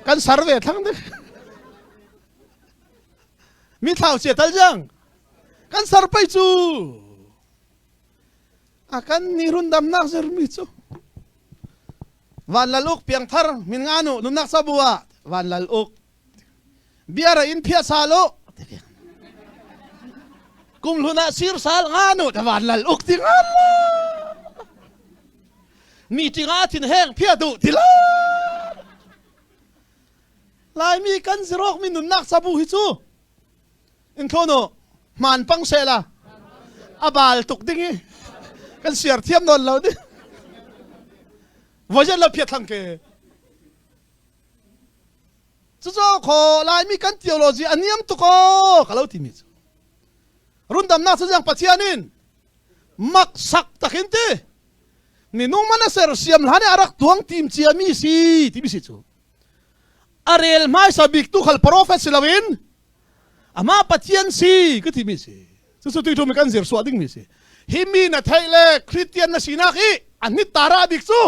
กันสารเวททั้งนั้นมีข่าวเชียตัลยังกันสารไปจูกันนิรุนดำนักเสร์มิจูวันละลูกเพียงทาร์มินงานุนุนักสบัววันละลูกเบียร์อินเพียซาโลกุมลุนาซีร์ซาลงานุแต่วันละลูกที่งานมีที่งาทินแห้งเพียดุที่ละลายมีกันสิรอกมีนุนักสบัวฮิจูอินโทโนมันปังเซล่าอบาลตุกดิ้งกันเสียเทียมนนเราดิว่าจะเราเพียรทางเกจุดขอลายมีกันเทโอโลจีอันนี้มตุกก็เราที่มีรุ่นดำน้ำสุดยังปัจจัยนินมักสักตะกินตีนี่นุ่งมันเสร์เซียมหลานอารักทวงทีมเชียมีสิที่มีสิจูอารีเอลไม่สบิกตุขัลโปรเฟสซิลาวินอามาปัจจัยสิก็ที่มีสิสุดที่ทุ่มกันเสียสวัสดิ์มีสิฮิมีนัทไทเลคริสเตียนนัสินักอีอันนี้ตาราบิกซู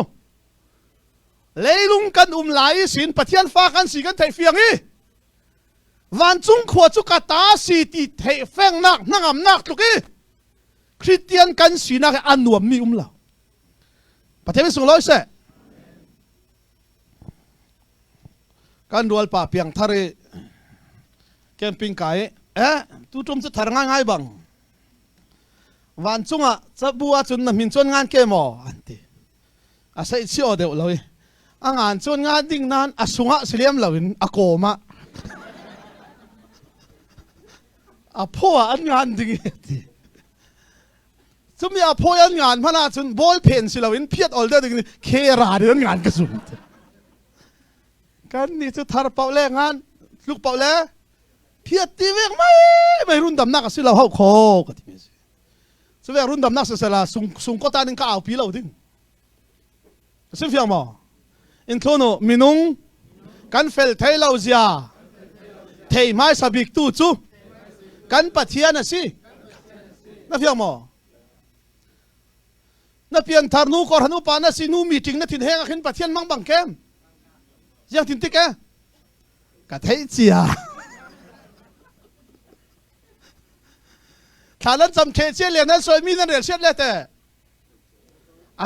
เลยลุงกันหลายสินปะเทียนฟ้ากันสีกันไทยเฟียงอีวันจุงขวดจุกตาสีตีไทยแฟงนักนักอำนักตุกีคริสเตียนกันสีนักอันนวมมีเหล่า ประเทศสุงร้อยเสการดูลป่าเพียงทะเลแคมปิ้งไก่ตู้จมจะทำง่ายบังวันจุงจะบัวจุนมินจนงานเกมออันที่อาศัยเชี่ยวเดียวเลยงานจนงานดิ่งนั้นสุงเสียมเหล่านี้โกมาพ่ออันงานดิ่งที่จะมีพ่ออันงานพนักจนบอลเพนสิเหล่านี้เพียดออลเดอร์ดิ่งเคราเรื่องงานกระสุนกันนี่จะทาร์เป่าแรงงานลูกเป่าแล้เพียดตีเวกไม่รุ่นดำนักสิเราเข้าคอกันที่นี่สิเวกรุ่นดำนักสิเราสุงก็ตาหนึ่งก็เอาปีเราดิ้งสิฟิวมาอินโทโนมินุงกันเฟลเทเราเสียเทไม่สบิกตู้จูกันปัทยานะสินั่นฟิวมานั่นเพียงทาร์นูกอร์นูปานะสินูมีจริงนั่นทิ้งแห้งขึ้นปัทยามังบังแคมยังทิ้งติ๊กกัดเฮียถ้านั้นจำเคเชียเรียนนั้นสวยมีนั่นเรียนเชียเลยแต่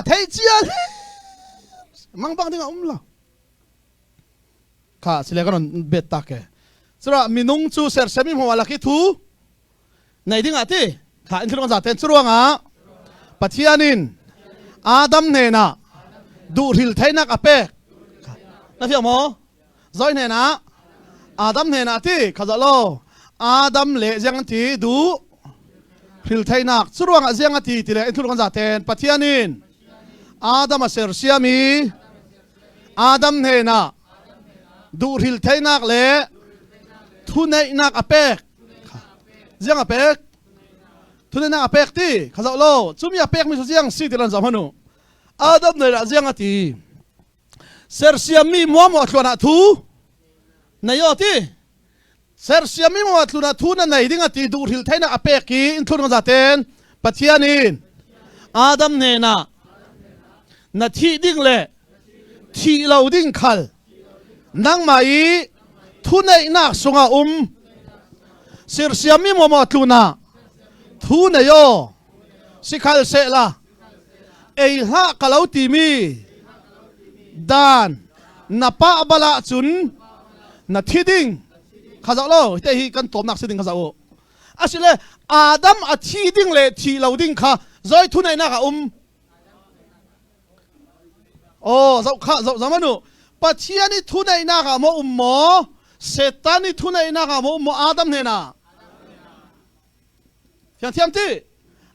เฮียมังบังที่งละข้าสิเลกันเบ็ดตากสระมีนุ่งจูเสร์เซมิหัวลักทูในดิ้งที่ข้าอินทร์กันจัดเต็มสรวงปัทยานินอาดัมเนน่ะดูริลไทนักอเปกนั่นเพียงมั้งจอยเนน่ะอาดัมเนน่ะที่ข้าจะเล่าอาดัมเละยังที่ดูริลไทนักสรวงยังที่ที่เลยอินทร์กันจัดเต็มปัทยานินอาดัมเสร์เซียมีอาดัมเนน่ะดูริลไทนักเละทุนในนักอเปกยังอเปกทุนในนักอเปกที่ข้าจะเล่าจุ่มยาเปกมีสุดยังสิที่เราจำพันุอาดัมเนน่ะยังที่เซอร์เซียมีมัวมัวตัวน่ะทูนายที่เซอร์เซียมีมัวตัวน่ะทูนั่นไหนดิ้งที่ดูริลไทนักอเปกีอินทุนกันจัดเต็มปัทยานินอาดัมเนน่ะนาทีดิ้งเละที่เราดิ้งขัลนั่งมาอีทุนในนักสุงาเซอร์เซียมีมัวมัวตัวน่ะทูนายสิขัลเสละเอฮะกะลาวตีมีดานนับปะบลาจุนนัดที่ดิ้งข้าจะเล่าแต่ฮีกันตบนักสิ่งข้าจะโอ้อาศัยเลยอาดัมอาที่ดิ้งเลยที่เราดิ้งข้าจอยทุนในนักโอ้ข้าจะมาดูปัจเจียนี่ทุนในนักโมหมอเซตานี่ทุนในนักโมอาดัมเนี่ยนะอย่างที่ที่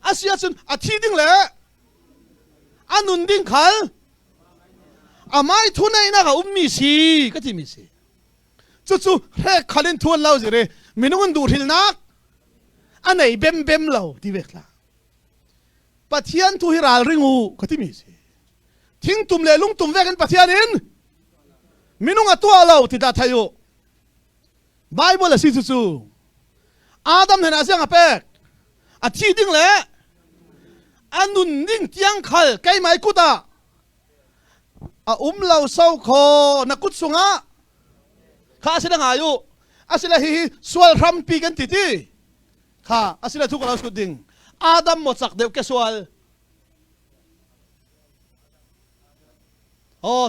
อาศัยจุนอาที่ดิ้งเลยอานุนดิ้งขัลไม่ทุนในนักมีสิก็ที่มีสิจู่ๆเฮ้ขัลินทวนเราสิเรมินุงดูทิลนักอันไหนเบมเราที่เวกละปัทยันทุฮิราลริงูก็ที่มีสิทิ้งตุ่มเลลุงตุ่มเวกันปัทยันินมินุงตัวเราที่ตาทายุไบเบิลสิจู่ๆอาดัมเห็นอาเซียงเป็กที่ดิ้งเลยอันนุนดิ้งเตียงขัลใกล้ไม้กุตาเราเศร้าคอนักกุศลข้าสิลังอายุอาศิลฮีสวลรัมปีกันติดข้าอาศิลทุกเราสุดดิ่งอาดัมหมดสักเดียวแกสวล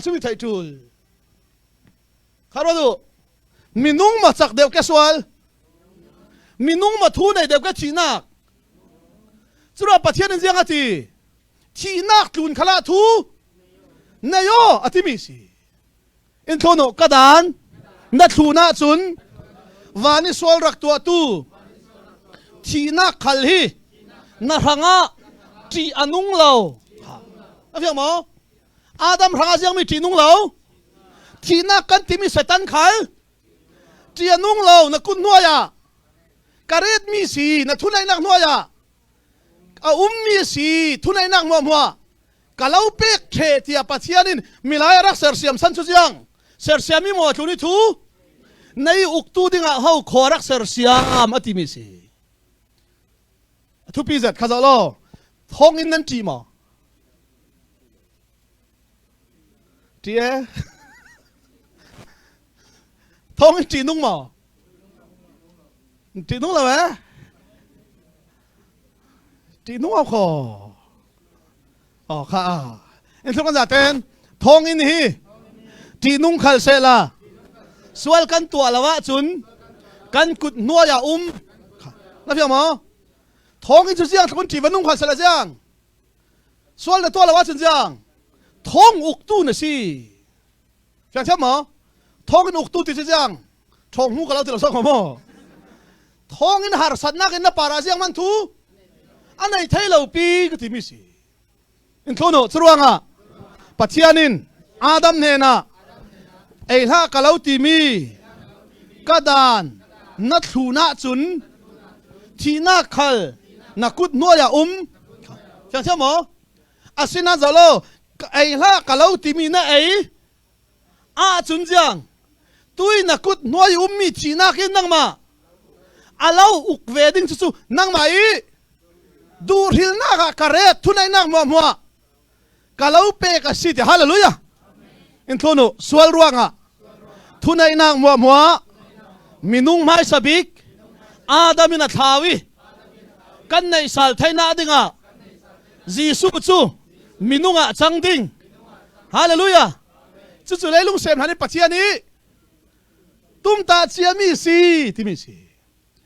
ชิมิไทจูลข้ารู้ดูมินุงหมดสักเดียวแกสวลมินุงหมดทุนในเดียวแกชีนักจุดปัจเจียนยังไงชีนักลุนขลาทูนายอธิมิสิอินโทโนกระดานนัดทูน่าจุนวานิสวลรักตัวตูทีนักขัลฮีนักงาจีอนุงเราอะไรอย่างมั้งอาดัมรังอายังมีจีนุงเราทีนักกันที่มีเซตันขัลจีอนุงเรานักกุนนัวยาการเรดมีสีนักทุนในนักนัวยามีสีทุนในนักมัวกะเล่าเป็กเทที่ปัจเจียนินมีหลายรักเสือเสียมสันสุดยังเสือเสียมีหมดทุนนี้ทูในอุกตูดิ่งเขาขอรักเสือเสียมอติมิสิทุกปีเสร็จข้าจะเล่าท้องอินนั่นจีมาจีท้องอินจีนุ่งมาจีนุ่งเลยไหมจีนุ่งเอาขอข้า in thong kan za ten thong in hi ti nung khal se la sual kan tua lawa chun kan kut nuwa ya na fiam mo thong in chu jiang thon ti vanung khal se la jiang sual na tua lawa chun jiang thong uk tu na si fiam thiam mo thong in uk tu ti jiang thong hu ka lo ti lo sang mo thong in har sat nak in na para jiang man thu anai thai lo pi ka ti mi si in thono churuanga pathianin adam ne na ei ha ka lo ti mi ka dan na thuna chun thina khal na kut no ya chang chang mo asina zalo ei ha ka lo ti mi na ei a chun jang tui na kut no ya mi thina kin nang ma alo uk wedding chu nang mai dur hil na ka kare thunai nak mo mo kalau pe ka sit hallelujah in thono sual ruanga thunai nak mo mo minung mai sabik adamina thawi kan nei sal thaina dinga jisu chu minunga changding hallelujah chu chu leilung sem hani pathiani tumta chiami si timi si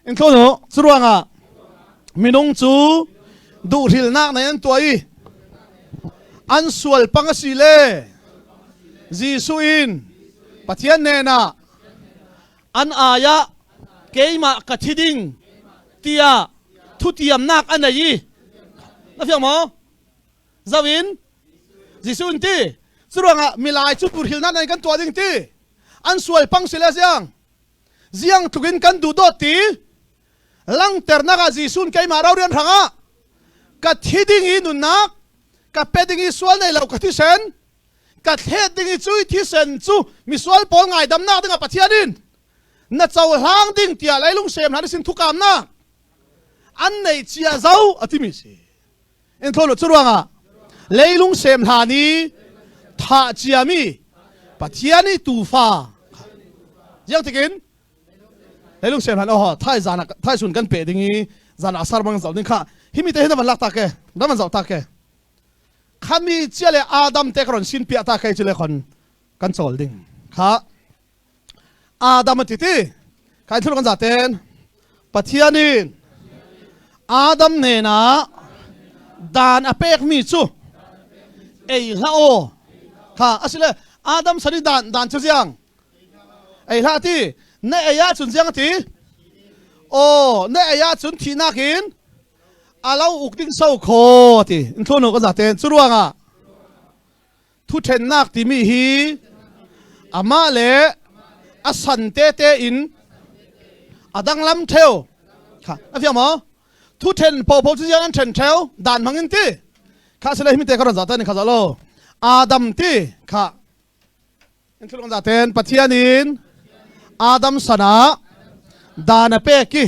in thono churuanga minung chu du hil nak na yan tuai an sual pangasi le jisu in pathian ne na an aya keima kathiding tia thutiam nak anai na fiam mo zawin jisu in ti churuanga milai chu du hil nak na kan tua ding ti an sual pang sila jiang tukin kan du do ti lang ternaga jisun keima raurian ranga ka thiding hi nunak ka peding hi sual nei lo ka thi sen ka theding hi chui thi sen chu mi sual pol ngai dam na dinga pathianin na chaw hang ding tia leilung sem na sin thukam na an nei chia zau atimi si en tholo churuanga leilung sem hani tha chiami pathiani tu fa yang tikin leilung sem han ho thai zana thai sun kan pe dingi zana asar bang zau ding kha himi te hena ban lak ta ke daman zau ta ke khami chele adam te kron sin pia ta kai chele khon kan chol ding kha adam ti ti kai thul kan za ten pathianin adam ne na dan apek mi chu ei la o kha asile adam sani dan chu jiang ei la ti ne aya chun jiang ti o ne aya chun thina kin alau ukding sau kho ti in thono ka za ten churuanga thu then nak ti mi hi ama le asan te te in adang lam theo kha afia mo thu then po po chu yang an then theo dan mangin ti kha sele himi te ka ran za ta ni kha za lo adam ti kha in thono ka za ten pathianin adam sana dana pe ki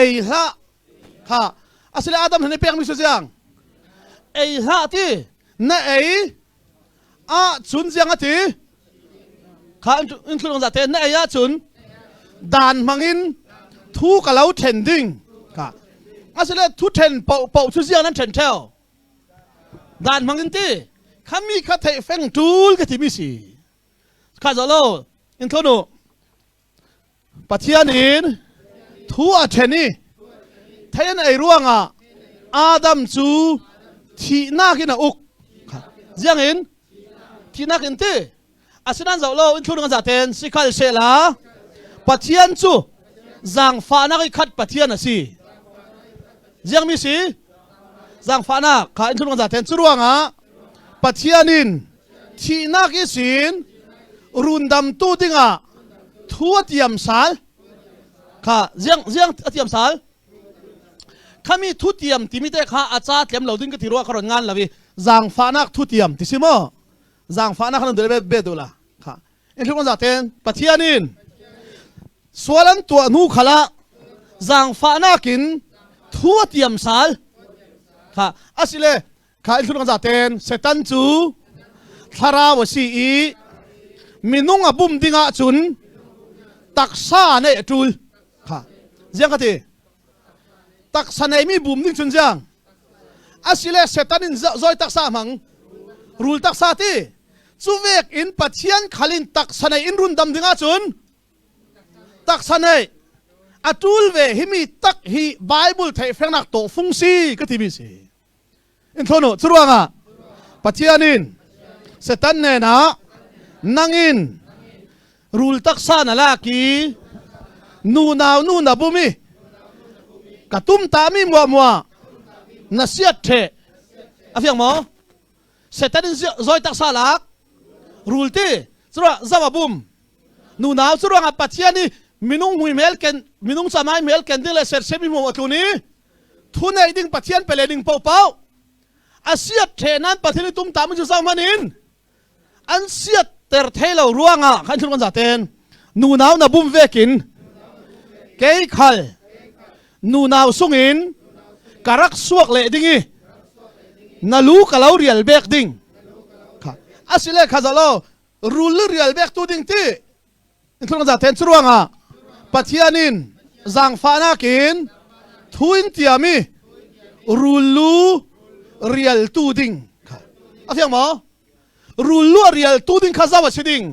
ei ha kha asile adam hne pek mi su jiang ei ha ti na ei a chun jiang ati kha in thulong za te na ei a chun dan mangin thu ka lau then ding kha asile thu then po chu jiang nan then theo dan mangin ti khami kha thei feng tul ka ti mi si kha zo lo in thono pathianin thu a theni thayan ai ruanga adam chu thi na kina uk jiang in thi na kin te asinan zau lo in thulung za ten sikal sela pathian chu zang fa na kai khat pathian asi jiang mi si zang fa na kha in thulung za ten churuanga pathianin thi na ki sin rundam tu dinga thua tiam sal kha jiang atiam sal khami thu tiam timite kha acha tlem loading ka thirwa kharon ngan lawi zang fanak thu tiam tisimo zang fanak han dele be dola kha en thung za ten pathianin swalan to nu khala zang fanakin thu tiam sal kha asile kha en thung za ten setan chu thara wasi i minunga bum dinga chun taksa ne tul kha jiang ka ti tak sanai mi bum ning chun jang asile setanin zoi tak sa mang รูลตักซาตีจูเวกอินปัจเจียนขัลินตักสนัยอินรุนดำดึงอาจุนตักสนัยอาจูลเวหิมีตักฮีไบเบิลไทยเฟงนักโตฟุงซีก็ที่มีสิอินโทโนจรวงอ่ะปัจเจียนินเซตันเนนะนังอินรูลตักซานาลากีนูนาวนูนาบุมีกะตุ้มตามีมัวมัวนัสเซียเทอะฟิยังหมอเสร็จแต่ซอยตักซาลักรูลตีสุราซาวบุมนูนาวสุราปัจจัยนี้มินุงมวยเมลเกนมินุงสมัยเมลเกนดิ้งเลเซอร์เซมิมัวตัวนี้ทุนไอ้ดิ้งปัจจัยเป็นเลดิ้งเป่าอาเซียเทนั้นปัจจัยนี้ตุ้มตามันจะสร้างมันอินอันเซียเตอร์เทเราร่วงอ่ะขันชุนกันจัดเต็นนูนาวนับบุมเวกินเกยขัลนูนาวสุงินกรักสวกเลดิ้งนาลูกเราเรียลเบกดิ้งค่ะอาศัยเลยข้าจะเล่ารูลเรียลเบกตัวดิ้งที่นี่ทุกคนจะเห็นสรวงอ่ะปัจจัยนินจังฟ้านักินทุนที่มีรูลูเรียลตัวดิ้งค่ะอะไรอย่างมั้งรูลูเรียลตัวดิ้งข้าจะว่าชิดิ้ง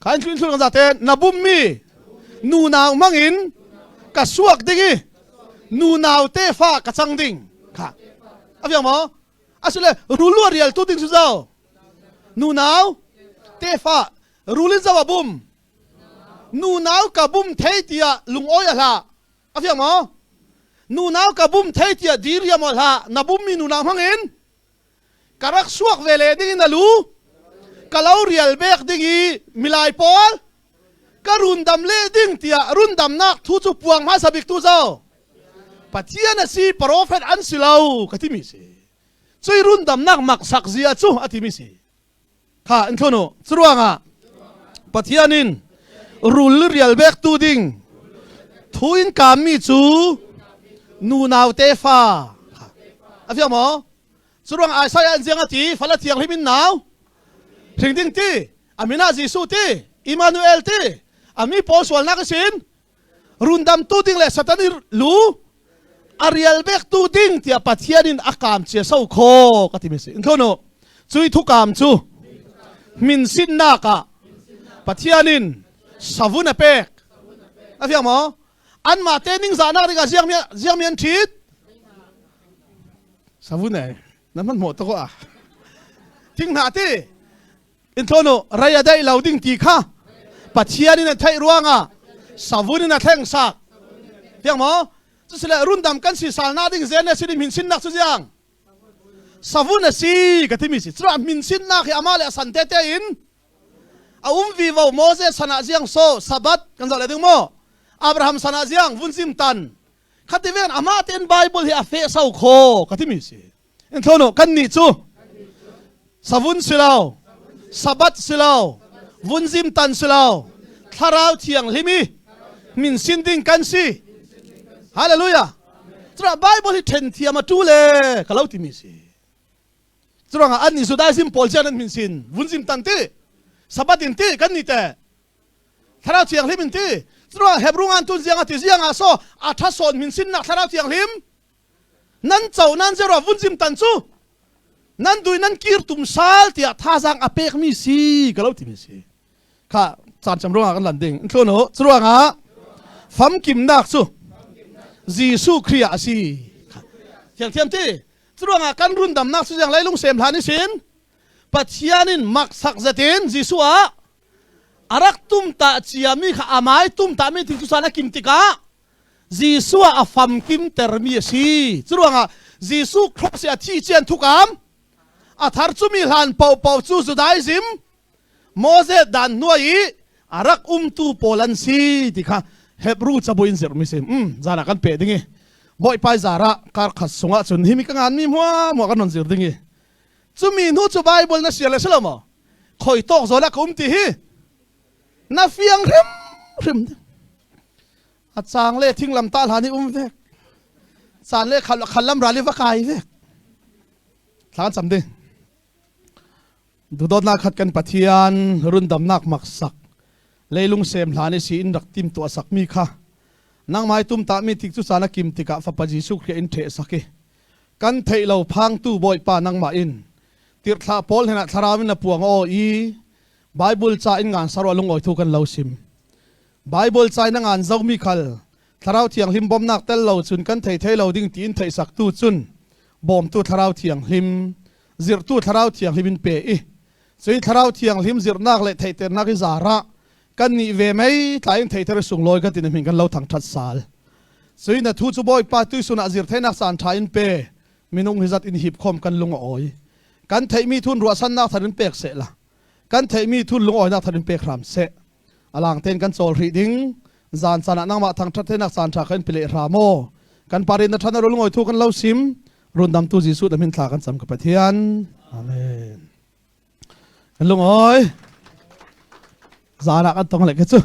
ข้านี่ทุกคนจะเห็นนับบุมมีนูนาวมังอินกสวกดิ้งนูนาวเตฟ้ากจังดิ้งค่ะอะไรอย่างมั้งอาศัยเลยรูลูเรียลตัวดิ้งสุดเจ้านูนาวเตฟ้ารูลินซาวบุมนูนาวกับบุมเทียลุงโอยละอะไรอย่างมั้งนูนาวกับบุมเทียดีเรียมละนับบุมมีนูนาวมังอินกรักสวกเวเลดิ้งนั่นลูกะเลาเรียลเบกดิ้งมิลายพอลกรุนดำเลดิ้งเตียรุนดำนักทุจุปวงมาสบิกตุเจ้าปัจเจียนสีโปรเฟตอันสิเลาก็ที่มีสิช่วยรุนดำนักมักสักเสียจู่อธิมิสิข้าอินโทโนสรวงอ่ะปัจเจียนินรูลเรียลเบกตูดิ้งทุนกามีจูนูนาวเตฟ้าอะไรอย่างมั้งสรวงไอ้สายอันเจียงตีฟัลเทียงให้มินนาวถึงดิ้งตีอามินาจิสุตีอิมานูเอลตีอามีโพสวลนักสินรุนดำตูดิ้งเลยสตันิลูอารียลเบกตูดิ้งที่ปัจเจียนินอากามเชียเศร้าโคก็ที่มีสิอินโทโนจุยทุกกามจูมินสินนักะปัจเจียนินสาวุนเปกอะไรอย่างมั้งอันมาเตนิงจานักดิกาเจียงเมียนทิดสาวุนไหนนั่นมันหมดตัวอ่ะทิ้งหน้าที่อินโทโนรายได้เหล่าดิ้งตีข้าปัจเจียนินไทยร่วงอ่ะสาวุนน่ะแทงสักอย่างมั้งจะเสละรุ่นดำกันสีสารนาดิ้งเซนเนี่ยสิมินสินนักสุดยังสาวุนน่ะสิก็ที่มีสิสระมินสินนักที่อามาเลสันเตเตอินอาวีวโมเสสนาเจียงโซสบัดกันจะเลยดึงโมอับราฮัมสนาเจียงวุ้นซิมตันขัดที่เวนอามาเตนไบเบิลที่อาเฟสเอาโคก็ที่มีสิอินโทโนกันนี่จูสวุนสิลาวสบัดสิลาววุ้นซิมตันสิลาวทาราวเทียงลิมีมินสินดิ้งกันสิฮาเลลูยาตราไบเบิลที่เทนที่อามาจูเลก็เล่าที่มีสิตรางอันนี้สุดท้ายซิมโพลเจนันมินสินวุ้นซิมตันที่สบัดอินที่กันนี่แต่ทาราวเทียงลิมินที่ตราเฮบรุงอันตุนเสียงอติเสียงอาโซอาทัศนมินสินนักทาราวเทียงลิมนั่นเจ้านั่นเจรวุ้นซิมตันซูนั่นดูนั่นกีร์ตุมซาลที่ท่าจังอเปกมีสีก็เล่าที่มีสีข้าจานจำรุงกันหลังดิ่งโคโนตรางอ่ะฟัมกิมนักซูจีซูครียาสีเทียงเทียมที่ตรางอ่ะกันรุ่นดำนักซูอย่างไรลุงเสมหานิสินปัจเจียนินมักสักเจตินจีซูอ่ะอารักตุมตาเจียมีข้าอามายตุมตามีทิ้งทุสานะกิมติกาจีซูอ่ะฟัมกิมเตอร์มีสีตรางอ่ะจีซูครบเสียที่เจียนทุกคำอาทาร์จูมีหลานเป่าเป่าจูสุดายซิมโมเสสดันนัวอีอารักตูโปลันซีติค่ะเฮบรูจะบุญเสริมมิซิมจานักันเปิดดิ้งบ่อยไปจาระการขัดสงฆ์จนหิมิกังานมีมัวกันนนเสริมดิ้งจูมีนูจูไบเบิลน่ะเสียเลยใช่ไหมคอยตอกโซลักตีฮีน่าเฟียงริมอาจารย์เล่ทิ้งลำตาหานี่เวกสารเล่ขันลำราลิวกายเวกหลานจำดิดูโดนนักขัดกันปะเทียนรุ่นดำนักมักสักเลยลุงเซมหลานสีอินดักติมตัวสักมีค่ะนางไม้ตุ้มตามีทิกจุสานักิมติกะฟัปจิสุขอินเทสักกันเทเราพังตู้บ่อยป่านางมาอิน ติดท่าพอลเห็นทารามินปวงโออีไบเบิลจ่าอินงานสารวัลลงอ้อยทุกันเลาซิมไบเบิลจ่ายนังงานเจ้ามีคัลทาราวเทียงหิมบอมนักเตลเลาจุนกันไทยเลาดิ้งตีนไทยสักตูจุนบอมตูทาราวเทียงหิมจิรตูทาราวเทียงหิมินเปอีส่วนทาราวเทียงหิมจิรนักเละไทยเตอร์นักอิจาระกันนี่เวไม่ทายไทยเตอร์ส่งลอยกันตินหิมกันเลาทั้งทัดสาลส่วนนัทูจูบอยปาตุยสุนัขจิรไทยนักสานทายอินเปมินุงฮิจัดอินหิบคอมกันลงอ้อยกันไทยมีทุนรัวสันนักทันเปกเสละกันไทยมีทุนลงอ้อยนักทันเปกรามเสอลังเต้นกันโซลรีดิ้งจานสานักมาทางทัดเทนักสานชากันเปเลรามโมกันปารินทันรุ่งอ้อยทุกันเลาซิมรุนดำตูจิสุดมินทากันสำกับประเทียนอาเมนกันลงอ้อยจานักกันต้องอะไรกันจู